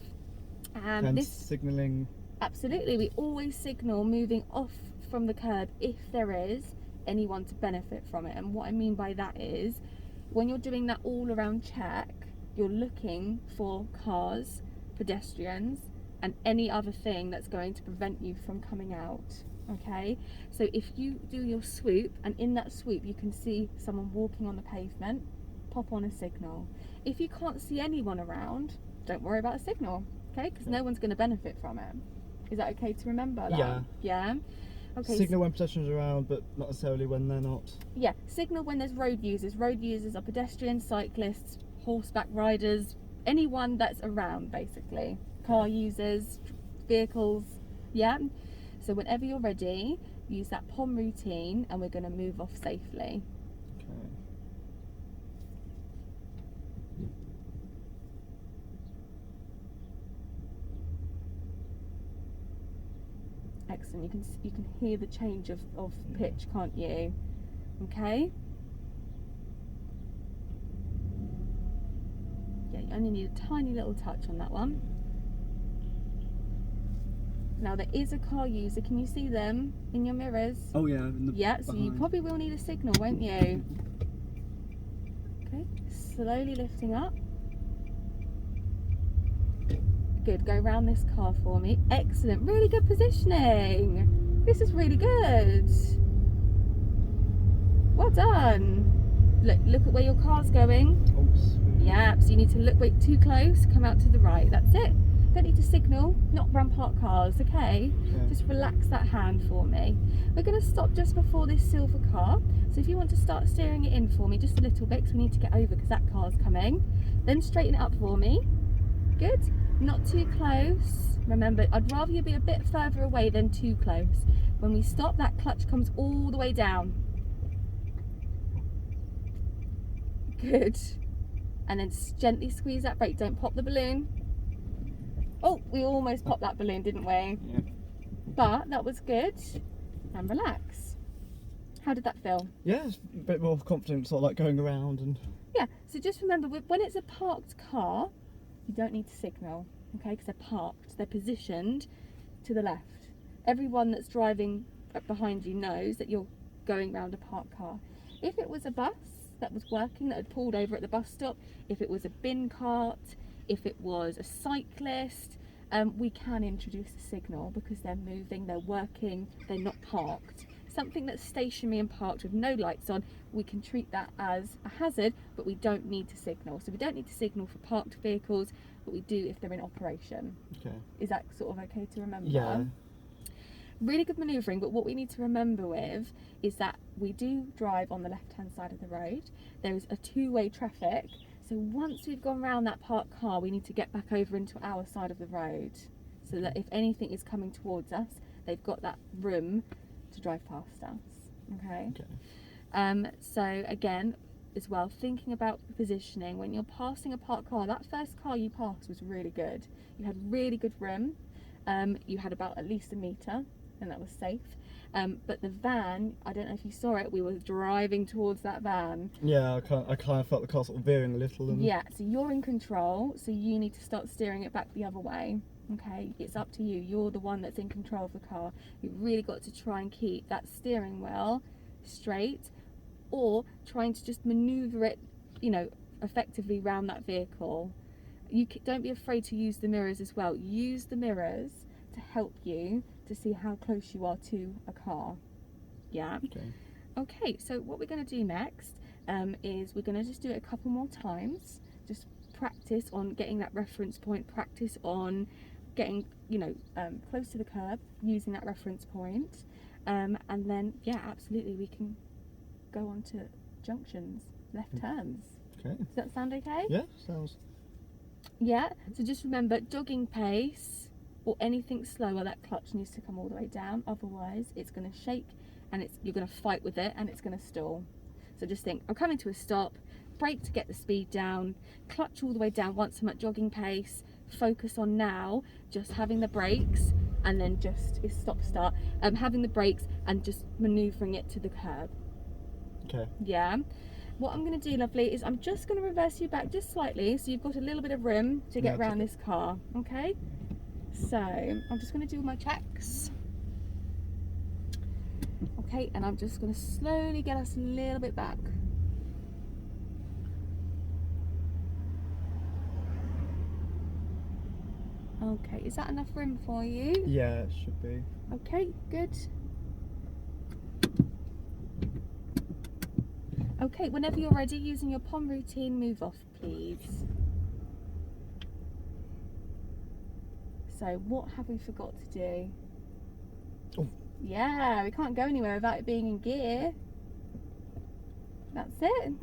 and this signalling. Absolutely, we always signal moving off from the curb if there is anyone to benefit from it. And what I mean by that is when you're doing that all around check, you're looking for cars, pedestrians, and any other thing that's going to prevent you from coming out. Okay, so if you do your swoop and in that swoop you can see someone walking on the pavement, pop on a signal. If you can't see anyone around, don't worry about a signal, okay, because no one's going to benefit from it. Is that okay to remember that? Yeah. Okay. Signal when pedestrians are around, but not necessarily when they're not. Yeah, signal when there's road users. Road users are pedestrians, cyclists, horseback riders, anyone that's around basically. Car users, vehicles, yeah? So whenever you're ready, use that POM routine and we're going to move off safely. Okay. Excellent. You can hear the change of pitch, can't you? Okay. Yeah, you only need a tiny little touch on that one. Now there is a car user. Can you see them in your mirrors? Oh yeah. Yeah. So you probably will need a signal, won't you? slowly lifting up. Good, go around this car for me. Excellent, really good positioning. This is really good. Well done. Look at where your car's going. Oops. Yeah, so you need to look, wait too close, come out to the right. That's it. Don't need to signal, not around parked cars, okay? Just relax that hand for me. We're going to stop just before this silver car. So if you want to start steering it in for me just a little bit, because we need to get over because that car's coming. Then straighten it up for me. Good. Not too close. Remember, I'd rather you be a bit further away than too close. When we stop, that clutch comes all the way down. Good. And then gently squeeze that brake. Don't pop the balloon. Oh, we almost popped that balloon, didn't we? Yeah. But that was good. And relax. How did that feel? Yeah, it's a bit more confident, sort of like going around and. Yeah, so just remember, when it's a parked car, you don't need to signal, okay? Because they're parked, they're positioned to the left. Everyone that's driving behind you knows that you're going round a parked car. If it was a bus that was working, that had pulled over at the bus stop, if it was a bin cart, if it was a cyclist, we can introduce a signal because they're moving, they're working, they're not parked. Something that's stationary and parked with no lights on, we can treat that as a hazard, but we don't need to signal. So we don't need to signal for parked vehicles, but we do if they're in operation. Okay. Is that sort of okay to remember? Yeah. Really good manoeuvring, but what we need to remember with is that we do drive on the left-hand side of the road. There is a two-way traffic, so once we've gone round that parked car, we need to get back over into our side of the road, so that if anything is coming towards us, they've got that room to drive past us. Okay. So again, as well, thinking about positioning when you're passing a parked car. That first car you passed was really good. You had really good room. You had about at least a metre, and that was safe. But the van, I don't know if you saw it, we were driving towards that van. Yeah, I kind of felt the car sort of veering a little. And... Yeah, so you're in control, so you need to start steering it back the other way. Okay, it's up to you. You're the one that's in control of the car. You've really got to try and keep that steering wheel straight, or trying to just maneuver it, you know, effectively around that vehicle. Don't be afraid to use the mirrors as well. Use the mirrors to help you to see how close you are to a car. Yeah. Okay, so what we're going to do next is we're going to just do it a couple more times. Just practice on getting that reference point, practice on getting, you know, close to the curb using that reference point, and then yeah, absolutely, we can go on to junctions, left turns. Okay. Does that sound okay? Yeah, sounds. Yeah, so just remember, jogging pace or anything slower, that clutch needs to come all the way down, otherwise it's going to shake and you're going to fight with it and it's going to stall. So just think, I'm coming to a stop, brake to get the speed down, clutch all the way down once I'm at jogging pace, focus on now just having the brakes and then just stop start, having the brakes and just manoeuvring it to the curb. Okay. Yeah. What I'm going to do, lovely, is I'm just going to reverse you back just slightly so you've got a little bit of room to get around this car. Okay. So I'm just going to do my checks. Okay, and I'm just going to slowly get us a little bit back. Okay, is that enough room for you? Yeah, it should be. Okay, good. Okay, whenever you're ready, using your POM routine, move off, please. So, what have we forgot to do? Oh. Yeah, we can't go anywhere without it being in gear. That's it.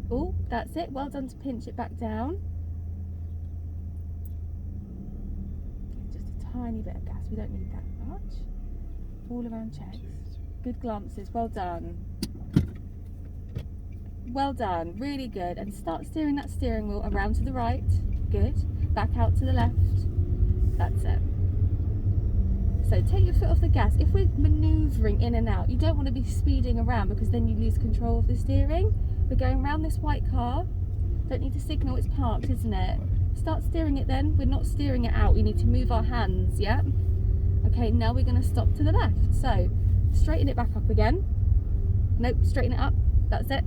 Oh, that's it. Well done to pinch it back down. Just a tiny bit of gas. We don't need that much. All around checks. Good glances. Well done. Well done. Really good. And start steering that steering wheel around to the right. Good. Back out to the left. That's it. So take your foot off the gas. If we're manoeuvring in and out, you don't want to be speeding around because then you lose control of the steering. We're going around this white car. Don't need to signal, it's parked, isn't it? Start steering it then. We're not steering it out. We need to move our hands, yeah? Okay, now we're going to stop to the left. So straighten it back up again. Nope, straighten it up. That's it.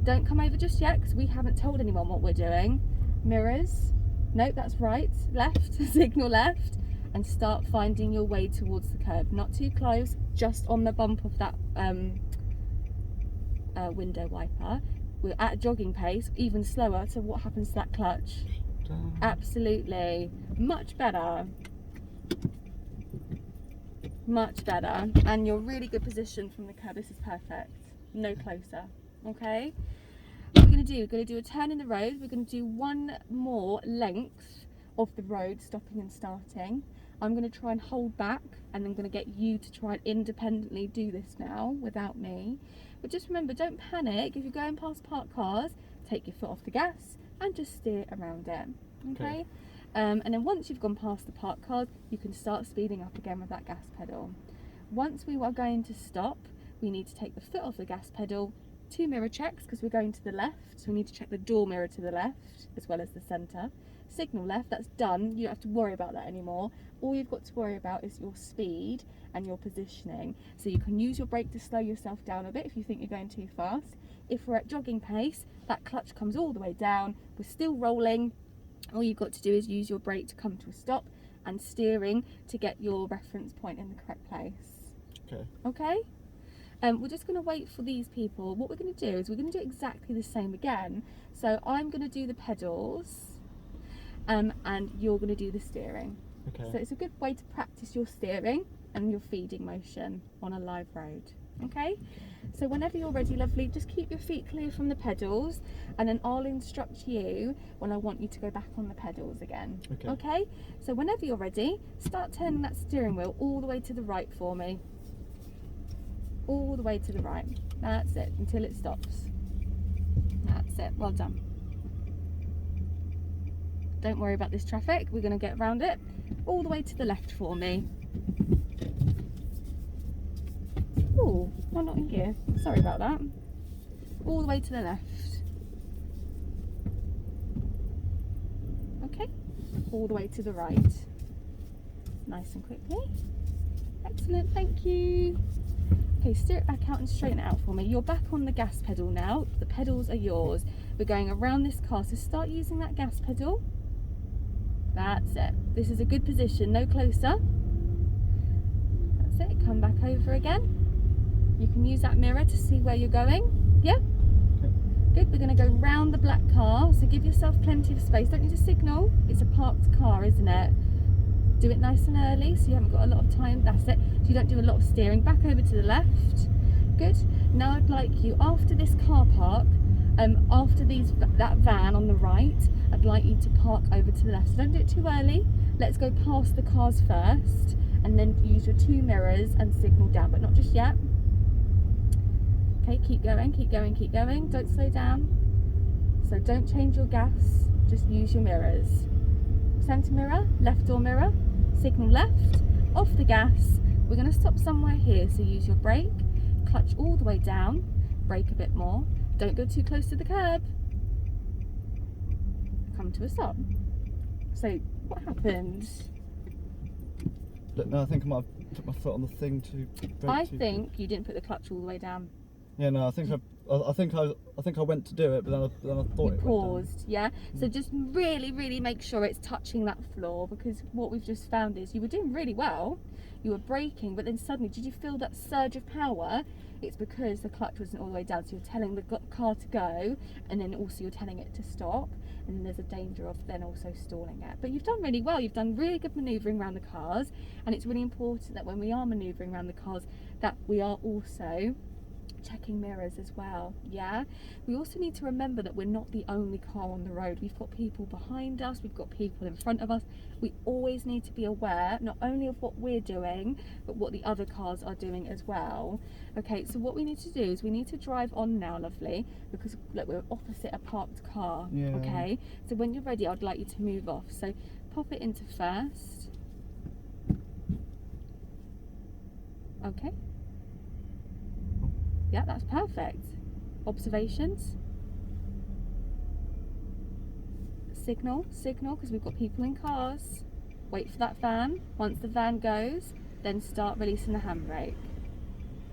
Don't come over just yet because we haven't told anyone what we're doing. Mirrors. Nope, that's right. Left, signal left. And start finding your way towards the curb. Not too close, just on the bump of that window wiper. We're at a jogging pace, even slower. So what happens to that clutch? Absolutely. Much better. Much better. And you're really good position from the curb. This is perfect. No closer. Okay? What we're going to do a turn in the road. We're going to do one more length of the road, stopping and starting. I'm going to try and hold back, and I'm going to get you to try and independently do this now without me. But just remember, don't panic. If you're going past parked cars, take your foot off the gas and just steer around it. Okay? And then once you've gone past the parked cars, you can start speeding up again with that gas pedal. Once we are going to stop, we need to take the foot off the gas pedal. 2 mirror checks because we're going to the left, so we need to check the door mirror to the left as well as the centre. Signal left, that's done. You don't have to worry about that anymore. All you've got to worry about is your speed and your positioning. So you can use your brake to slow yourself down a bit if you think you're going too fast. If we're at jogging pace, that clutch comes all the way down. We're still rolling. All you've got to do is use your brake to come to a stop and steering to get your reference point in the correct place. Okay? We're just going to wait for these people. What we're going to do is we're going to do exactly the same again. So I'm going to do the pedals, and you're going to do the steering. Okay. So it's a good way to practice your steering and your feeding motion on a live road. Okay? So whenever you're ready, lovely, just keep your feet clear from the pedals, and then I'll instruct you when I want you to go back on the pedals again. Okay? So whenever you're ready, start turning that steering wheel all the way to the right for me. All the way to the right. That's it, until it stops. That's it. Well done. Don't worry about this traffic. We're going to get around it. All the way to the left for me. Oh, why not in gear? Sorry about that. All the way to the left. Okay. All the way to the right. Nice and quickly. Excellent, thank you. Okay, steer it back out and straighten it out for me. You're back on the gas pedal now. The pedals are yours. We're going around this car, so start using that gas pedal. That's it. This is a good position, no closer. That's it, come back over again. You can use that mirror to see where you're going. Yeah? Good, we're going to go round the black car, so give yourself plenty of space. Don't need to signal. It's a parked car, isn't it? Do it nice and early so you haven't got a lot of time. That's it. So you don't do a lot of steering. Back over to the left. Good. Now I'd like you, after this car park, after that van on the right, I'd like you to park over to the left. So don't do it too early. Let's go past the cars first, and then use your 2 mirrors and signal down, but not just yet. Okay, keep going, keep going, keep going. Don't slow down. So don't change your gas. Just use your mirrors. Centre mirror, left door mirror, signal left, off the gas. We're going to stop somewhere here, so use your brake, clutch all the way down, brake a bit more, don't go too close to the curb, come to a stop. So what happened? No, I think I might have put my foot on the thing to brake. I think you didn't put the clutch all the way down. Yeah, no, I think I went to do it, but then I thought it paused. Yeah, so just really make sure it's touching that floor, because what we've just found is you were doing really well, you were braking, but then suddenly did you feel that surge of power? It's because the clutch wasn't all the way down, so you're telling the car to go, and then also you're telling it to stop, and then there's a danger of then also stalling it. But you've done really well. You've done really good manoeuvring around the cars, and it's really important that when we are manoeuvring around the cars that we are also checking mirrors as well. Yeah, we also need to remember that we're not the only car on the road. We've got people behind us, we've got people in front of us. We always need to be aware not only of what we're doing, but what the other cars are doing as well. Okay, so what we need to do is we need to drive on now, lovely, because look, we're opposite a parked car. Yeah. Okay, so when you're ready, I'd like you to move off. So pop it into first. Okay. Yeah, that's perfect. Observations. Signal, because we've got people in cars. Wait for that van. Once the van goes, then start releasing the handbrake.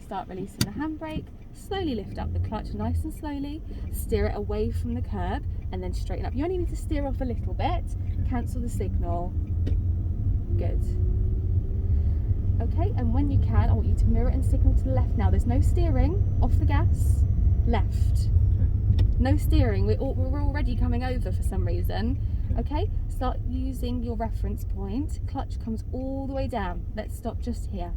Start releasing the handbrake. slowly lift up the clutch, nice and slowly, steer it away from the curb, and then straighten up. You only need to steer off a little bit, cancel the signal. Good. Okay, and when you can, I want you to mirror and signal to the left now. There's no steering, off the gas, left. No steering, we're already coming over for some reason. Okay, start using your reference point. Clutch comes all the way down. Let's stop just here.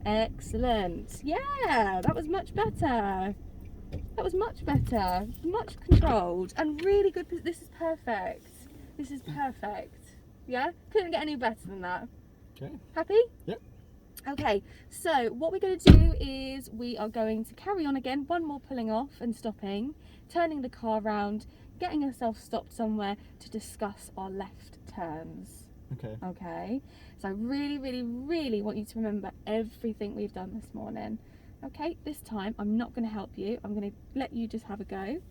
Excellent. Yeah, that was much better. That was much better. Much controlled and really good. This is perfect. This is perfect. Yeah, couldn't get any better than that. Okay. Happy? Yep. Okay, so what we're going to do is we are going to carry on again. One more pulling off and stopping, turning the car around, getting yourself stopped somewhere to discuss our left turns. Okay. Okay, so I really, really, really want you to remember everything we've done this morning. Okay, this time I'm not going to help you. I'm going to let you just have a go.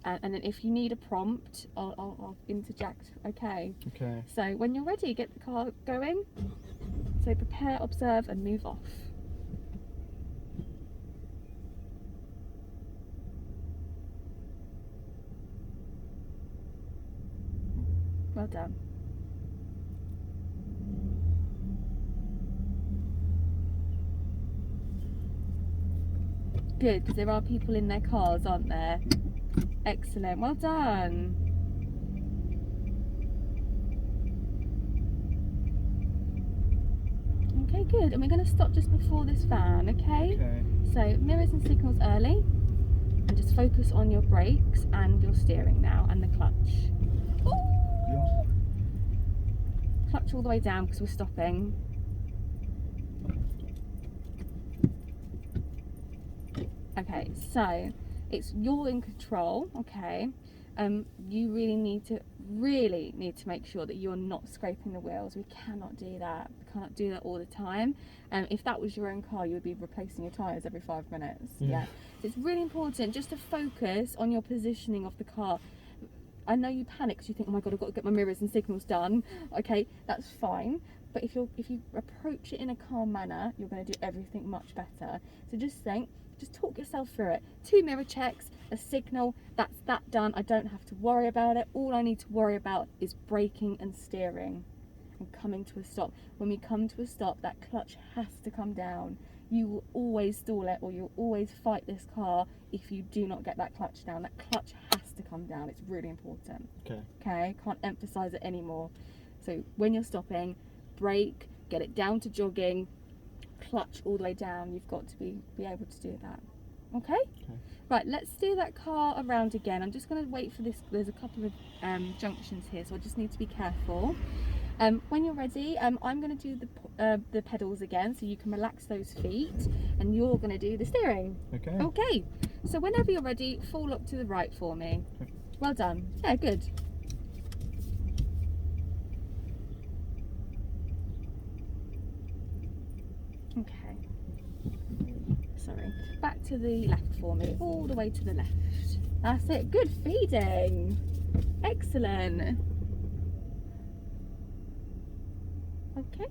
And then if you need a prompt, I'll interject. Okay. Okay. So when you're ready, get the car going. So prepare, observe, and move off. Well done. Good, because there are people in their cars, aren't there? Excellent, well done. Okay, good. And we're going to stop just before this van, okay? Okay. So mirrors and signals early, and just focus on your brakes and your steering now, and the clutch. Ooh! Clutch all the way down because we're stopping. Okay, so it's you're in control, okay? You really need to make sure that you're not scraping the wheels. We cannot do that. We cannot do that all the time. If that was your own car, you would be replacing your tyres every 5 minutes. Yeah. So it's really important just to focus on your positioning of the car. I know you panic because you think, oh my god, I've got to get my mirrors and signals done. Okay, that's fine. But if you approach it in a calm manner, you're going to do everything much better. So just talk yourself through it. 2 mirror checks, a signal, that's that done. I don't have to worry about it. All I need to worry about is braking and steering and coming to a stop. When we come to a stop, that clutch has to come down. You will always stall it, or you'll always fight this car if you do not get that clutch down. That clutch has to come down. It's really important. Okay, can't emphasize it anymore. So when you're stopping, brake, get it down to jogging, clutch all the way down. You've got to be able to do that. Okay? Right, let's do that car around again. I'm just going to wait for this. There's a couple of junctions here, so I just need to be careful. When you're ready, I'm going to do the pedals again, so you can relax those feet, and you're going to do the steering. Okay, so whenever you're ready, full look to the right for me. Well done. Yeah, good. Okay, sorry, back to the left for me, all the way to the left. That's it, good feeding, excellent. Okay,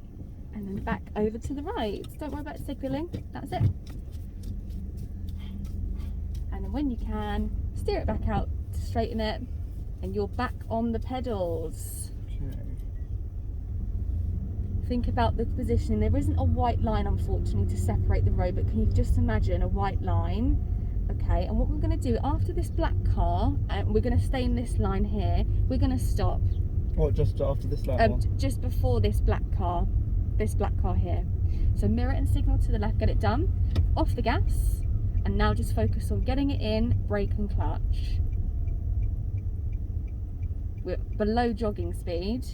and then back over to the right. Don't worry about signalling, that's it. And then when you can, steer it back out to straighten it, and you're back on the pedals. Think about the positioning. There isn't a white line, unfortunately, to separate the road, but can you just imagine a white line? Okay, and what we're going to do after this black car, we're going to stay in this line here, we're going to stop. What, just after this one? Just before this black car here. So mirror and signal to the left, get it done. Off the gas, and now just focus on getting it in, brake and clutch. We're below jogging speed.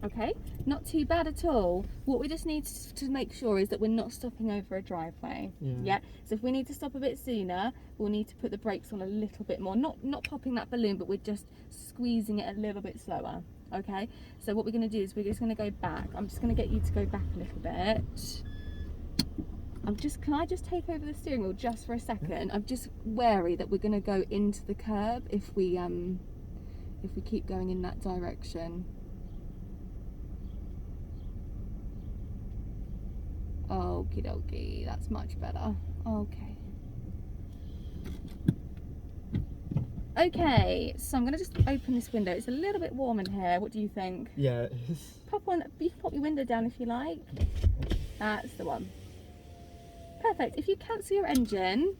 Okay, not too bad at all. What we just need to make sure is that we're not stopping over a driveway. Yeah. So if we need to stop a bit sooner, we'll need to put the brakes on a little bit more. Not popping that balloon, but we're just squeezing it a little bit slower. Okay. So what we're going to do is we're just going to go back. I'm just going to get you to go back a little bit. Can I just take over the steering wheel just for a second? I'm just wary that we're going to go into the curb if we if we keep going in that direction. Okie dokie, that's much better. Okay. Okay, so I'm going to just open this window. It's a little bit warm in here. What do you think? Yeah, it is. You can pop your window down if you like. That's the one. Perfect. If you cancel your engine,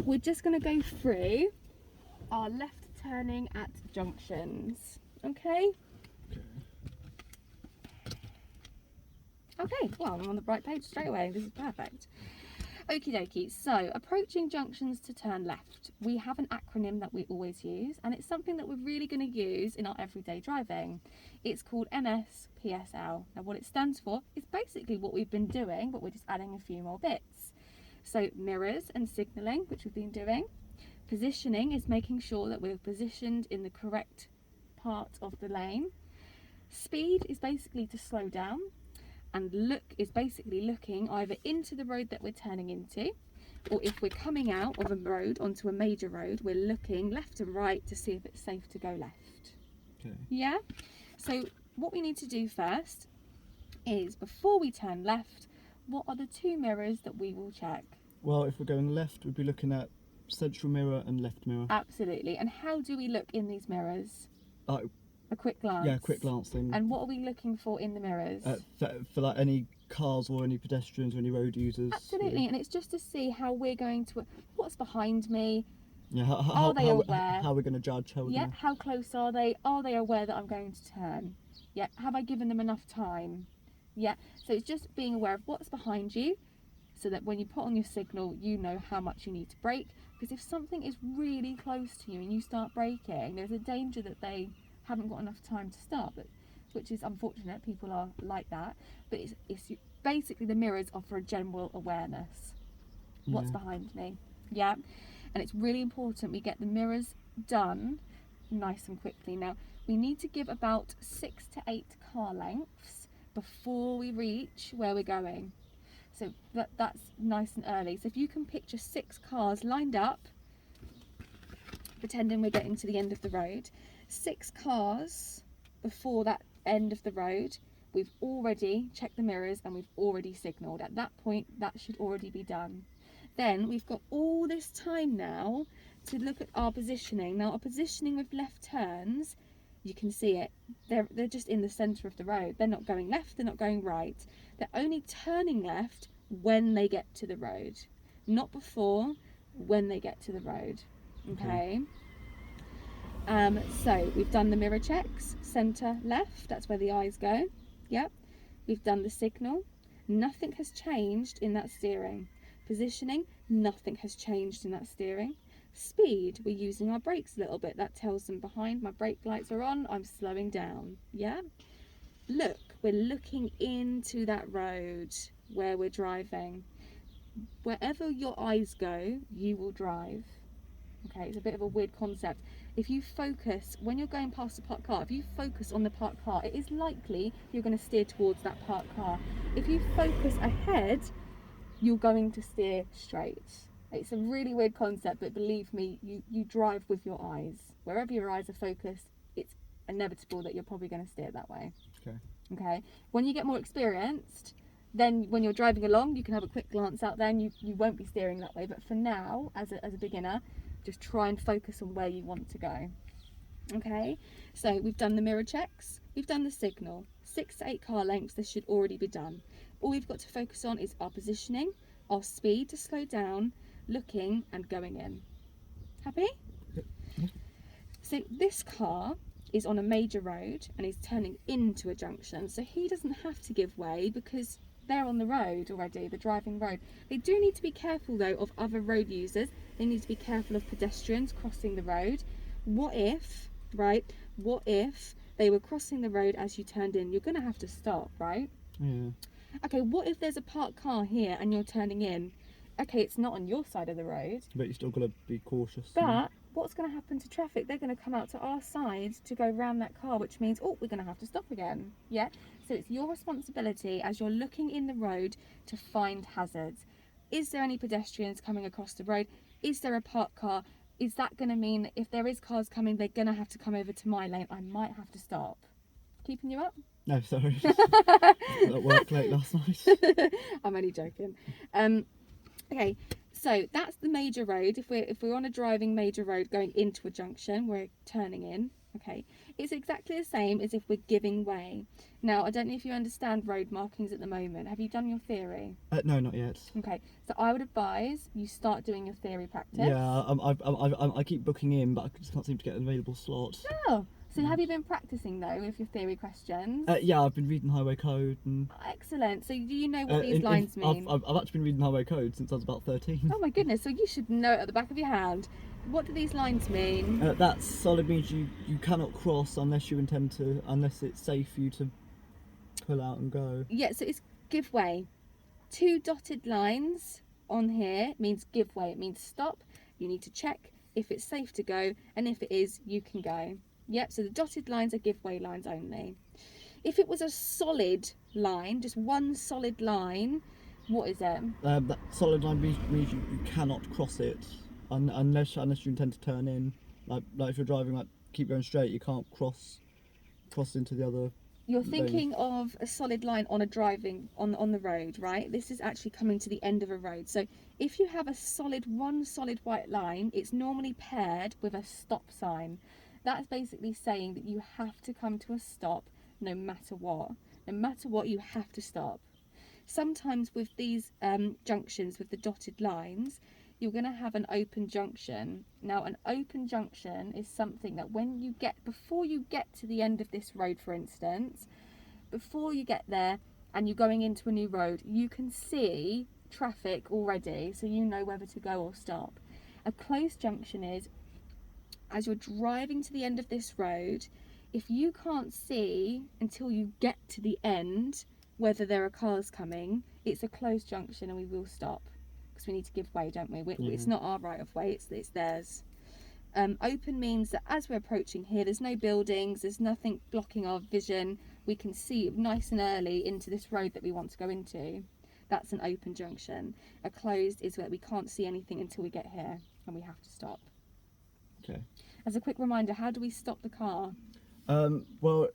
we're just going to go through our left turning at junctions. Okay? Okay, well, I'm on the right page straight away. This is perfect. Okie dokie, so approaching junctions to turn left. We have an acronym that we always use, and it's something that we're really going to use in our everyday driving. It's called MSPSL. Now what it stands for is basically what we've been doing, but we're just adding a few more bits. So mirrors and signalling, which we've been doing. Positioning is making sure that we're positioned in the correct part of the lane. Speed is basically to slow down. And look is basically looking either into the road that we're turning into, or if we're coming out of a road onto a major road, we're looking left and right to see if it's safe to go left. Okay. Yeah? So what we need to do first is, before we turn left, what are the two mirrors that we will check? Well, if we're going left, we'd be looking at central mirror and left mirror. Absolutely. And how do we look in these mirrors? A quick glance. Yeah, quick glance thing. And what are we looking for in the mirrors? For like any cars or any pedestrians or any road users. Absolutely, and it's just to see how we're going to, what's behind me. Yeah, Are they aware? How we're going to judge? How close are they? Are they aware that I'm going to turn? Yeah, have I given them enough time? Yeah, so it's just being aware of what's behind you, so that when you put on your signal, you know how much you need to brake. Because if something is really close to you and you start braking, there's a danger that they haven't got enough time to start, which is unfortunate. People are like that, but it's basically the mirrors offer a general awareness. What's behind me? Yeah, and it's really important we get the mirrors done nice and quickly. Now we need to give about 6 to 8 car lengths before we reach where we're going, so that's nice and early. So if you can picture 6 cars lined up, pretending we're getting to the end of the road, 6 cars before that end of the road, we've already checked the mirrors and we've already signalled. At that point, that should already be done. Then we've got all this time now to look at our positioning. Now our positioning with left turns, you can see it, they're just in the centre of the road. They're not going left, they're not going right. They're only turning left when they get to the road, not before, when they get to the road. Okay. So we've done the mirror checks, centre, left, that's where the eyes go. Yep. We've done the signal. Nothing has changed in that steering. Positioning, nothing has changed in that steering. Speed, we're using our brakes a little bit. That tells them behind, my brake lights are on, I'm slowing down. Yeah. Look, we're looking into that road where we're driving. Wherever your eyes go, you will drive. Okay, it's a bit of a weird concept. If you focus, when you're going past a parked car, if you focus on the parked car, it is likely you're going to steer towards that parked car. If you focus ahead, you're going to steer straight. It's a really weird concept, but believe me, you drive with your eyes. Wherever your eyes are focused, it's inevitable that you're probably going to steer that way. Okay. When you get more experienced, then when you're driving along, you can have a quick glance out there and you won't be steering that way. But for now, as a beginner, just try and focus on where you want to go. Okay, so we've done the mirror checks, we've done the signal, 6 to 8 car lengths, this should already be done. All we've got to focus on is our positioning, our speed to slow down, looking and going in. Happy? So this car is on a major road and he's turning into a junction, so he doesn't have to give way because they're on the road already, the driving road. They do need to be careful though of other road users. They need to be careful of pedestrians crossing the road. What if they were crossing the road as you turned in? You're going to have to stop, right? Yeah. Okay, what if there's a parked car here and you're turning in? Okay, it's not on your side of the road. But you still got to be cautious. But what's going to happen to traffic? They're going to come out to our side to go around that car, which means, oh, we're going to have to stop again. Yeah? So it's your responsibility as you're looking in the road to find hazards. Is there any pedestrians coming across the road? Is there a parked car? is that going to mean that if there is cars coming, they're going to have to come over to my lane? I might have to stop. Keeping you up? No, sorry. At work late last night. I'm only joking. Okay, so that's the major road. If we're on a driving major road going into a junction, we're turning in. Okay, it's exactly the same as if we're giving way. Now, I don't know if you understand road markings at the moment. Have you done your theory? No, not yet. Okay, so I would advise you start doing your theory practice. Yeah, I keep booking in, but I just can't seem to get an available slot. Oh, so have you been practicing though with your theory questions? Yeah, I've been reading Highway Code. And, Excellent. So do you know what these lines mean? I've actually been reading Highway Code since I was about 13. Oh my goodness, so you should know it at the back of your hand. What do these lines mean? That solid means you cannot cross unless it's safe for you to pull out and go. Yeah, so it's give way. 2 dotted lines on here means give way. It means stop. You need to check if it's safe to go, and if it is, you can go. Yep, so the dotted lines are give way lines only. If it was a solid line, just one solid line, what is it? That solid line means you cannot cross it unless you intend to turn in. Like if you're driving, like keep going straight, you can't cross into the other. You're thinking of a solid line on on the road, right? This is actually coming to the end of a road. So if you have one solid white line, it's normally paired with a stop sign. That's basically saying that you have to come to a stop no matter what. No matter what, you have to stop. Sometimes with these junctions with the dotted lines, you're going to have an open junction. Now, an open junction is something that before you get to the end of this road, for instance, before you get there and you're going into a new road, you can see traffic already, so you know whether to go or stop. A closed junction is, as you're driving to the end of this road, if you can't see until you get to the end whether there are cars coming, it's a closed junction and we will stop. We need to give way, don't we? It's not our right of way, it's theirs. Open means that as we're approaching here, there's no buildings, there's nothing blocking our vision. We can see nice and early into this road that we want to go into. That's an open junction. A closed is where we can't see anything until we get here and we have to stop. Okay. As a quick reminder, how do we stop the car? Well,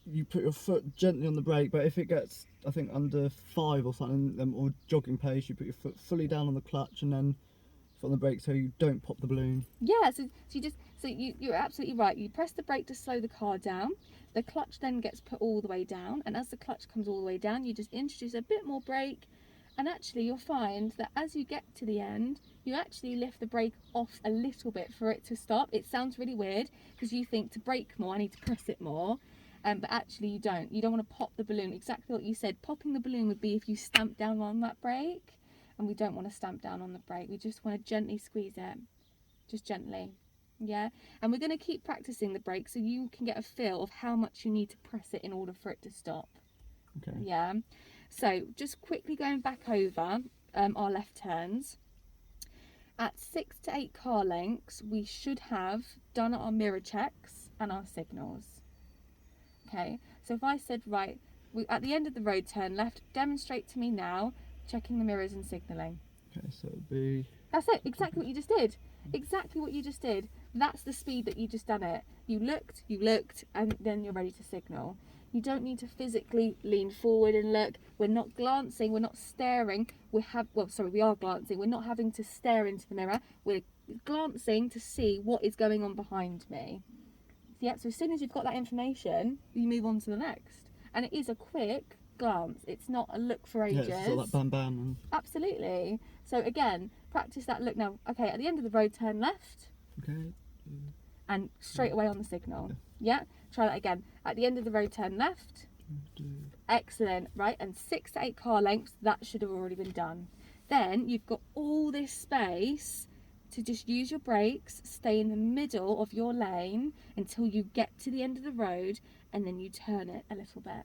you put your foot gently on the brake, but if it gets, I think, under 5 or something, or jogging pace, you put your foot fully down on the clutch and then foot on the brake so you don't pop the balloon. Yeah, you're absolutely right. You press the brake to slow the car down. The clutch then gets put all the way down, and as the clutch comes all the way down, you just introduce a bit more brake, and actually you'll find that as you get to the end, you actually lift the brake off a little bit for it to stop. It sounds really weird because you think to brake more, I need to press it more. But actually you don't. You don't want to pop the balloon. Exactly what you said. Popping the balloon would be if you stamp down on that brake, and we don't want to stamp down on the brake. We just want to gently squeeze it. Just gently. Yeah? And we're going to keep practicing the brake so you can get a feel of how much you need to press it in order for it to stop. Okay. Yeah? So just quickly going back over our left turns. At 6 to 8 car lengths, we should have done our mirror checks and our signals. Okay, so if I said, right, at the end of the road, turn left, demonstrate to me now, checking the mirrors and signalling. Okay, so it'll be... That's it, exactly what you just did. Exactly what you just did. That's the speed that you just done it. You looked, and then you're ready to signal. You don't need to physically lean forward and look. We're not glancing, we're not staring. We are glancing. We're not having to stare into the mirror. We're glancing to see what is going on behind me. Yeah, so as soon as you've got that information, you move on to the next. And it is a quick glance. It's not a look for ages. Yeah, it's sort of like bam bam. And... Absolutely. So again, practice that look. Now, okay, at the end of the road, turn left. Okay. And straight away on the signal. Yeah? Try that again. At the end of the road, turn left. Excellent. Right, and 6 to 8 car lengths, that should have already been done. Then you've got all this space to just use your brakes, stay in the middle of your lane until you get to the end of the road, and then you turn it a little bit.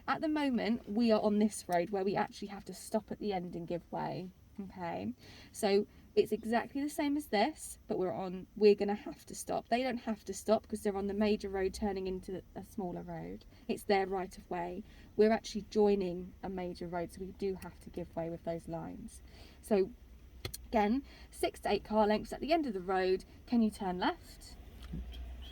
At the moment, we are on this road where we actually have to stop at the end and give way. Okay, so it's exactly the same as this, but we're going to have to stop. They don't have to stop because they're on the major road turning into a smaller road. It's their right of way. We're actually joining a major road, so we do have to give way with those lines. So Again, 6 to 8 car lengths at the end of the road. Can you turn left?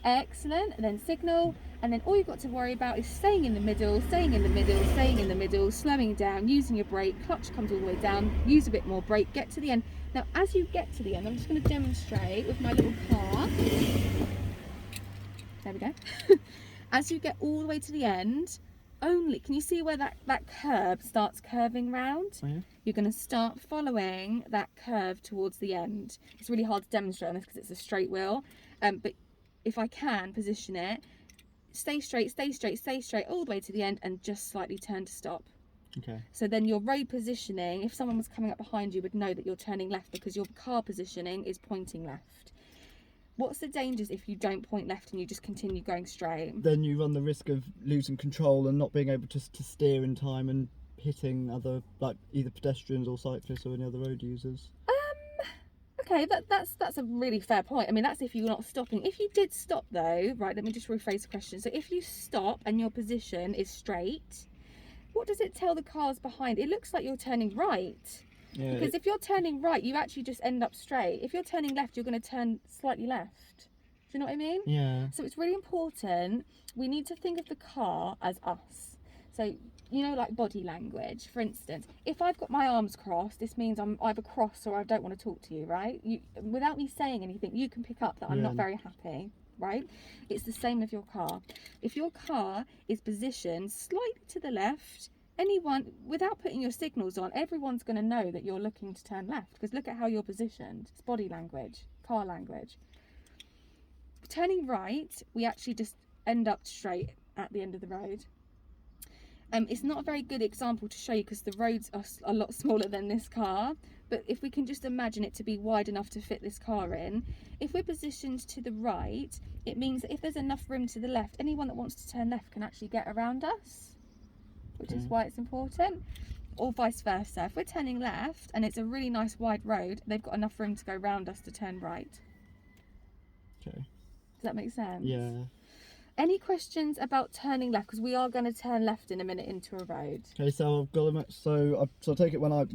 Excellent. And then signal, and then all you've got to worry about is staying in the middle, staying in the middle, staying in the middle, slowing down, using your brake. Clutch comes all the way down, use a bit more brake, get to the end. Now as you get to the end, I'm just going to demonstrate with my little car. There we go. As you get all the way to the end, only, can you see where that curve starts curving round? Oh, yeah. You're going to start following that curve towards the end. It's really hard to demonstrate on this because it's a straight wheel, but if I can position it, stay straight, stay straight, stay straight all the way to the end, and just slightly turn to stop. Okay. So then your road positioning, if someone was coming up behind you, would know that you're turning left because your car positioning is pointing left. What's the dangers if you don't point left and you just continue going straight? Then you run the risk of losing control and not being able to steer in time and hitting other, like either pedestrians or cyclists or any other road users. Okay, that's a really fair point. I mean, that's if you're not stopping. If you did stop though, right, let me just rephrase the question. So if you stop and your position is straight, what does it tell the cars behind? It looks like you're turning right. Yeah. Because if you're turning right, you actually just end up straight. If you're turning left, you're going to turn slightly left. Do you know what I mean? Yeah. So it's really important. We need to think of the car as us. So, you know, like body language, for instance, if I've got my arms crossed, this means I'm either cross or I don't want to talk to you, right? Without me saying anything, you can pick up that I'm not very happy, right? It's the same with your car. If your car is positioned slightly to the left, anyone, without putting your signals on, everyone's going to know that you're looking to turn left, because look at how you're positioned. It's body language, car language. Turning right, we actually just end up straight at the end of the road. It's not a very good example to show you because the roads are a lot smaller than this car, but if we can just imagine it to be wide enough to fit this car in, if we're positioned to the right, it means that if there's enough room to the left, anyone that wants to turn left can actually get around us, which is why it's important. Or vice versa, if we're turning left and it's a really nice wide road, they've got enough room to go around us to turn right. Okay. Does that make sense? Yeah. Any questions about turning left? Because we are going to turn left in a minute into a road. Okay, so I've got to, so I take it when I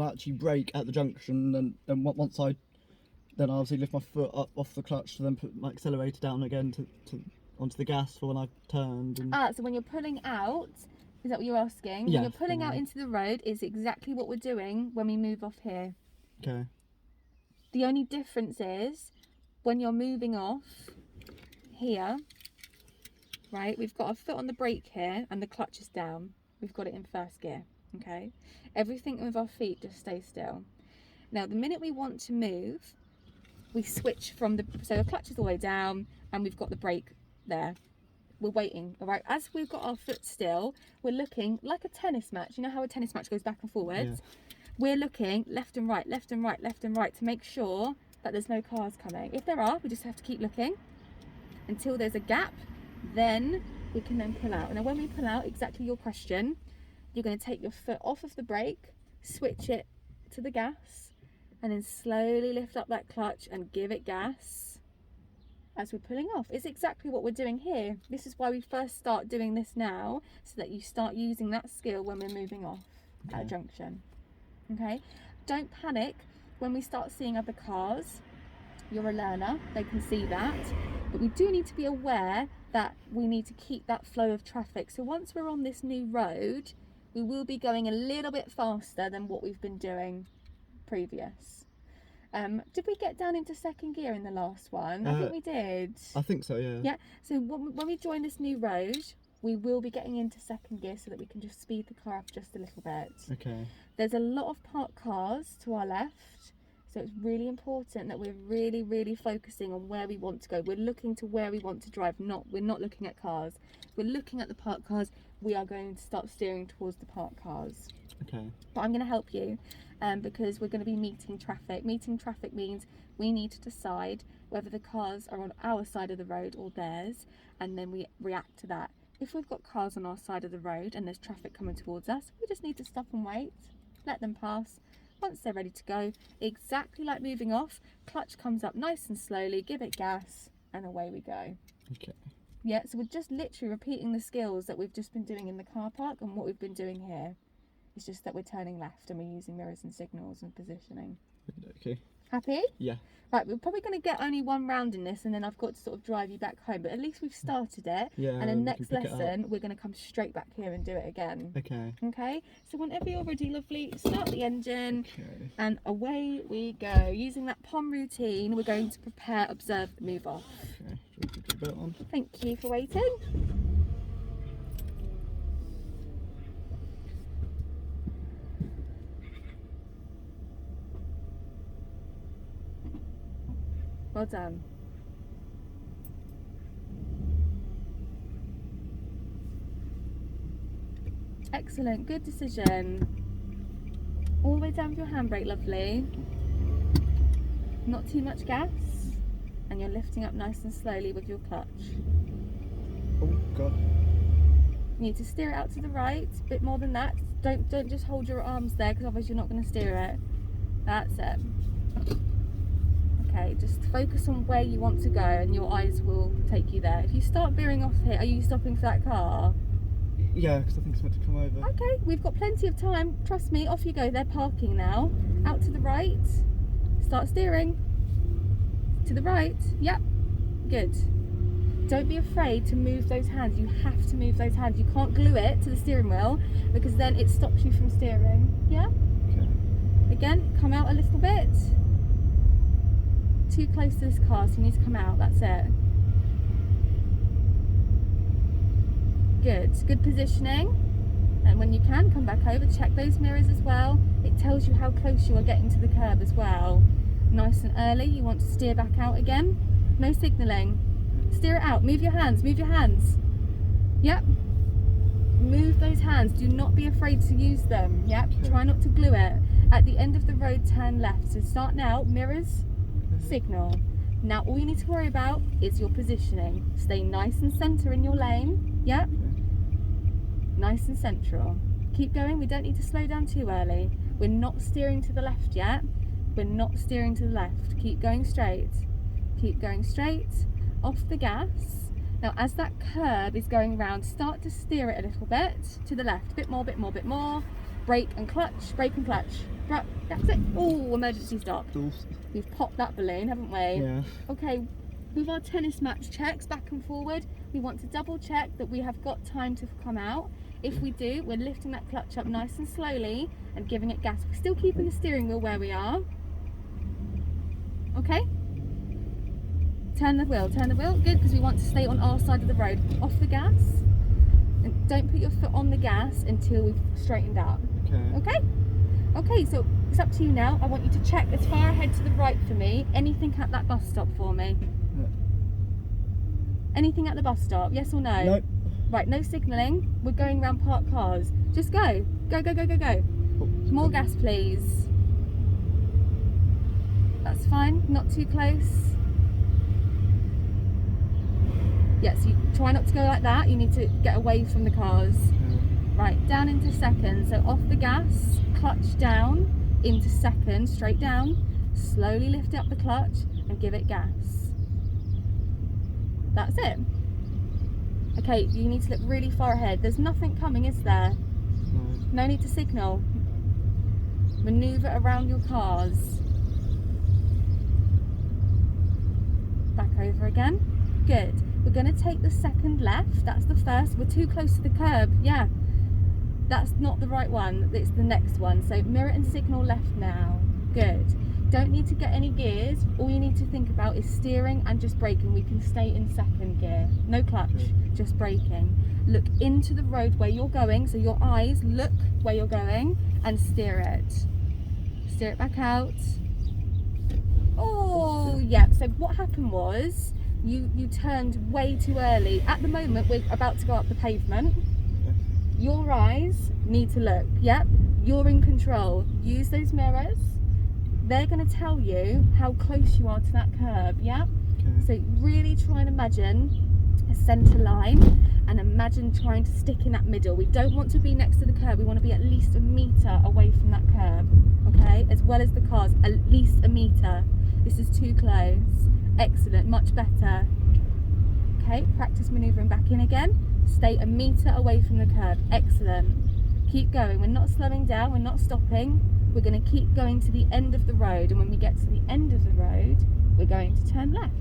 actually brake at the junction, then once I obviously lift my foot up off the clutch to then put my accelerator down again to onto the gas for when I've turned. And... So when you're pulling out, is that what you're asking? Yeah. When you're pulling out into the road is exactly what we're doing when we move off here. Okay. The only difference is when you're moving off here, right, we've got our foot on the brake here and the clutch is down. We've got it in first gear, okay? Everything with our feet just stays still. Now, the minute we want to move, we switch from so the clutch is all the way down and we've got the brake there. We're waiting, all right? As we've got our foot still, we're looking like a tennis match. You know how a tennis match goes back and forwards? Yeah. We're looking left and right, left and right, left and right to make sure that there's no cars coming. If there are, we just have to keep looking until there's a gap. Then we can then pull out. Now when we pull out, exactly your question, you're going to take your foot off of the brake, switch it to the gas, and then slowly lift up that clutch and give it gas as we're pulling off. It's exactly what we're doing here. This is why we first start doing this now, so that you start using that skill when we're moving off at a junction. Okay? Don't panic when we start seeing other cars. You're a learner, they can see that, but we do need to be aware that we need to keep that flow of traffic. So once we're on this new road, we will be going a little bit faster than what we've been doing previous. Did we get down into second gear in the last one? I think we did. I think so, yeah. Yeah, so when we join this new road, we will be getting into second gear so that we can just speed the car up just a little bit. Okay. There's a lot of parked cars to our left. So it's really important that we're really, really focusing on where we want to go. We're looking to where we want to drive. We're not looking at cars. We're looking at the parked cars. We are going to start steering towards the parked cars. Okay. But I'm going to help you because we're going to be meeting traffic. Meeting traffic means we need to decide whether the cars are on our side of the road or theirs, and then we react to that. If we've got cars on our side of the road and there's traffic coming towards us, we just need to stop and wait, let them pass. Once they're ready to go, exactly like moving off, clutch comes up nice and slowly, give it gas, and away we go. Okay. Yeah, so we're just literally repeating the skills that we've just been doing in the car park and what we've been doing here. It's just that we're turning left and we're using mirrors and signals and positioning. Okay. Happy? Yeah. Right, we're probably going to get only one round in this, and then I've got to sort of drive you back home. But at least we've started it. Yeah. And then we next can pick it up. lesson, we're going to come straight back here and do it again. Okay. Okay? So whenever you're ready, lovely, start the engine. Okay. And away we go. Using that POM routine, we're going to prepare, observe, move off. Okay. Should we put your belt on? Thank you for waiting. Well done. Excellent, good decision. All the way down with your handbrake, lovely. Not too much gas. And you're lifting up nice and slowly with your clutch. Oh God. You need to steer it out to the right, a bit more than that. Don't just hold your arms there, because otherwise you're not going to steer it. That's it. Okay, just focus on where you want to go and your eyes will take you there. If you start veering off here, are you stopping for that car? Yeah, because I think it's meant to come over. Okay, we've got plenty of time. Trust me, off you go. They're parking now. Out to the right. Start steering. To the right. Yep. Good. Don't be afraid to move those hands. You have to move those hands. You can't glue it to the steering wheel because then it stops you from steering. Yeah? Okay. Again, come out a little bit. Too close to this car, so you need to come out. That's it. Good. Good positioning. And when you can, come back over. Check those mirrors as well. It tells you how close you are getting to the curb as well. Nice and early. You want to steer back out again. No signalling. Steer it out. Move your hands. Move your hands. Yep. Move those hands. Do not be afraid to use them. Yep. Okay. Try not to glue it. At the end of the road, turn left. So start now. Mirrors. Signal. Now all you need to worry about is your positioning. Stay nice and centre in your lane. Yep. Nice and central. Keep going. We don't need to slow down too early. We're not steering to the left yet. We're not steering to the left. Keep going straight. Keep going straight. Off the gas. Now as that curb is going round, start to steer it a little bit to the left. Bit more, bit more, bit more. Brake and clutch. Brake and clutch. Right, that's it. Oh, emergency stop. We've popped that balloon, haven't we? Yeah. Okay, with our tennis match checks back and forward, we want to double check that we have got time to come out. If we do, we're lifting that clutch up nice and slowly and giving it gas. We're still keeping the steering wheel where we are. Okay? Turn the wheel, good, because we want to stay on our side of the road. Off the gas, and don't put your foot on the gas until we've straightened out. Okay. Okay? Okay, so it's up to you now. I want you to check as far ahead to the right for me. Anything at that bus stop for me? Yeah. Anything at the bus stop, yes or no? No. Right, no signalling. We're going around parked cars. Just go. Go, go, go, go, go. Oh, More gas, please. That's fine, not too close. Yes, you try not to go like that. You need to get away from the cars. Right, down into second. So off the gas, clutch down, into second, straight down. Slowly lift up the clutch and give it gas. That's it. Okay, you need to look really far ahead. There's nothing coming, is there? No. No need to signal. Maneuver around your cars. Back over again. Good. We're going to take the second left. That's the first. We're too close to the curb. Yeah. That's not the right one. It's the next one. So mirror and signal left now. Good. Don't need to get any gears. All you need to think about is steering and just braking. We can stay in second gear. No clutch, just braking. Look into the road where you're going. So your eyes look where you're going and steer it. Steer it back out. Oh, yeah. So what happened was you turned way too early. At the moment, we're about to go up the pavement. Your eyes need to look. Yep, you're in control. Use those mirrors. They're going to tell you how close you are to that curb. Yep. Okay. So really try and imagine a centre line and imagine trying to stick in that middle. We don't want to be next to the curb. We want to be at least a metre away from that curb. Okay, as well as the cars, at least a metre. This is too close. Excellent, much better. Okay, practice manoeuvring back in again. Stay a metre away from the curb. Excellent. Keep going. We're not slowing down. We're not stopping. we're going to keep going to the end of the road, and when we get to the end of the road, we're going to turn left.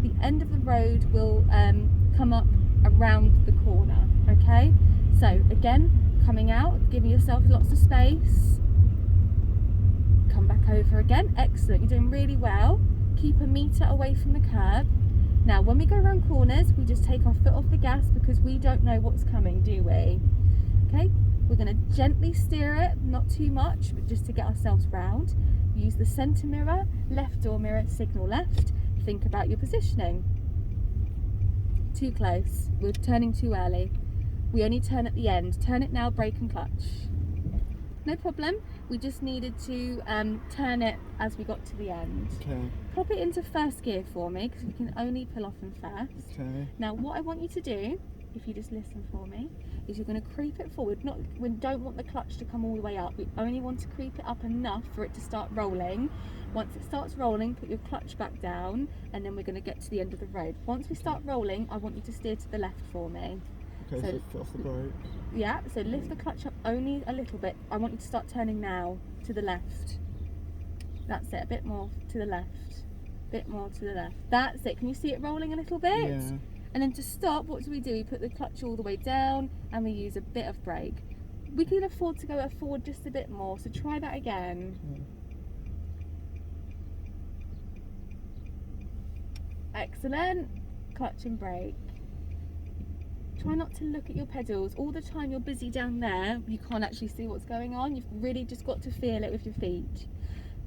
The end of the road will come up around the corner, okay? So again, coming out, giving yourself lots of space. Come back over again. Excellent, you're doing really well. Keep a metre away from the curb. Now, when we go around corners, we just take our foot off the gas because we don't know what's coming, do we? Okay, we're going to gently steer it, not too much, but just to get ourselves round. Use the centre mirror, left door mirror, signal left. Think about your positioning. Too close, we're turning too early. We only turn at the end. Turn it now, brake and clutch. No problem, we just needed to turn it as we got to the end. Okay. Pop it into first gear for me, because we can only pull off in first. Okay. Now what I want you to do, if you just listen for me, is you're going to creep it forward. We don't want the clutch to come all the way up. We only want to creep it up enough for it to start rolling. Once it starts rolling, put your clutch back down, and then we're going to get to the end of the road. Once we start rolling, I want you to steer to the left for me. Okay, so foot off the brake. Yeah, so lift the clutch up only a little bit. I want you to start turning now to the left. That's it, a bit more to the left. Bit more to the left. That's it. Can you see it rolling a little bit? Yeah. And then to stop, what do? We put the clutch all the way down and we use a bit of brake. We can afford to go forward just a bit more, so try that again. Excellent. Clutch and brake. Try not to look at your pedals. All the time you're busy down there, you can't actually see what's going on. You've really just got to feel it with your feet.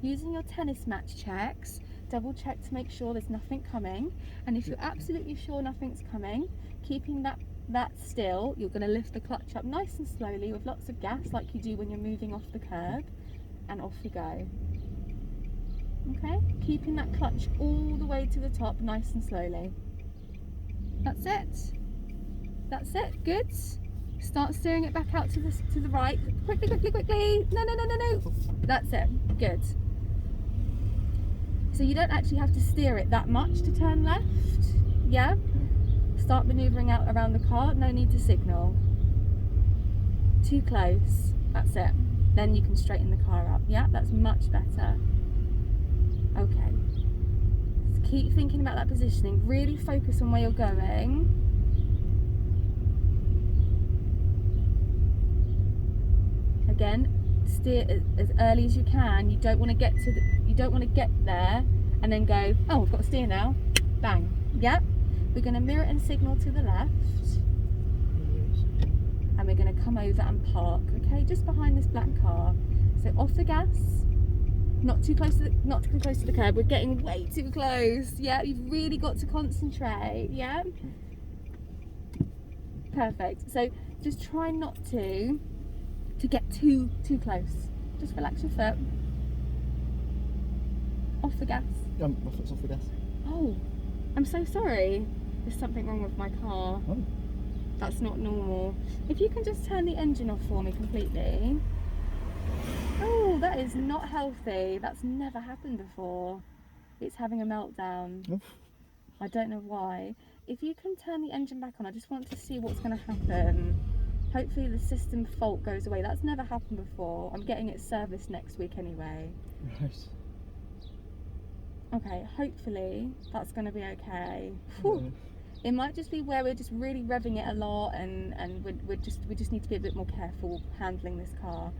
Using your tennis match checks, double check to make sure there's nothing coming. And if you're absolutely sure nothing's coming, keeping that still, you're going to lift the clutch up nice and slowly with lots of gas, like you do when you're moving off the curb, and off you go. Okay, keeping that clutch all the way to the top, nice and slowly. That's it. That's it. Good. Start steering it back out to the right. Quickly, quickly, quickly. No, no, no, no, no. That's it. Good. So you don't actually have to steer it that much to turn left. Yeah. Start manoeuvring out around the car. No need to signal. Too close. That's it. Then you can straighten the car up. Yeah, that's much better. Okay. So keep thinking about that positioning. Really focus on where you're going. Again, steer as early as you can. You don't want to get there and then go, oh, I've got to steer now. Bang. Yep. We're going to mirror and signal to the left. And we're going to come over and park, okay, just behind this black car. So off the gas, not too close to the curb. We're getting way too close. Yeah, you've really got to concentrate. Yeah. Perfect. So just try not to get too close. Just relax your foot. Off the gas. My foot's off the gas. Oh, I'm so sorry. There's something wrong with my car. Oh. That's not normal. If you can just turn the engine off for me completely. Oh, that is not healthy. That's never happened before. It's having a meltdown. Oh. I don't know why. If you can turn the engine back on, I just want to see what's going to happen. Hopefully the system fault goes away. That's never happened before. I'm getting it serviced next week anyway. Right. Okay, hopefully that's going to be okay. Yeah. It might just be where we're just really revving it a lot, and we just need to be a bit more careful handling this car.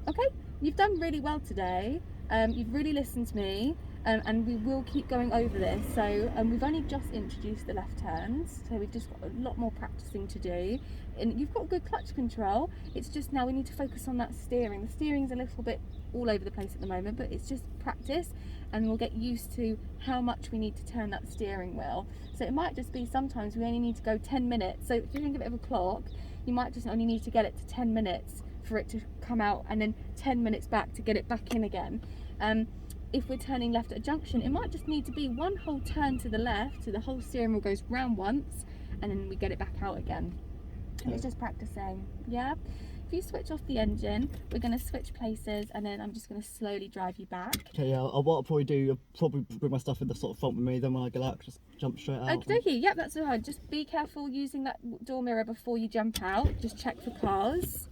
Okay, you've done really well today. You've really listened to me, and we will keep going over this. So we've only just introduced the left turns, so we've just got a lot more practicing to do. And you've got good clutch control. It's just now we need to focus on that steering. The steering's a little bit all over the place at the moment, but it's just practice, and we'll get used to how much we need to turn that steering wheel. So it might just be sometimes we only need to go 10 minutes. So if you think of it of a clock, you might just only need to get it to 10 minutes for it to come out, and then 10 minutes back to get it back in again. If we're turning left at a junction, it might just need to be one whole turn to the left, so the whole steering wheel goes round once, and then we get it back out again. And it's just practicing. Yeah. If you switch off the engine, we're going to switch places, and then I'm just going to slowly drive you back. Okay, yeah, what I'll probably do, I'll probably bring my stuff in the sort of front with me, then when I get out, just jump straight out. Okie dokie, yep, that's all right. Just be careful using that door mirror before you jump out. Just check for cars.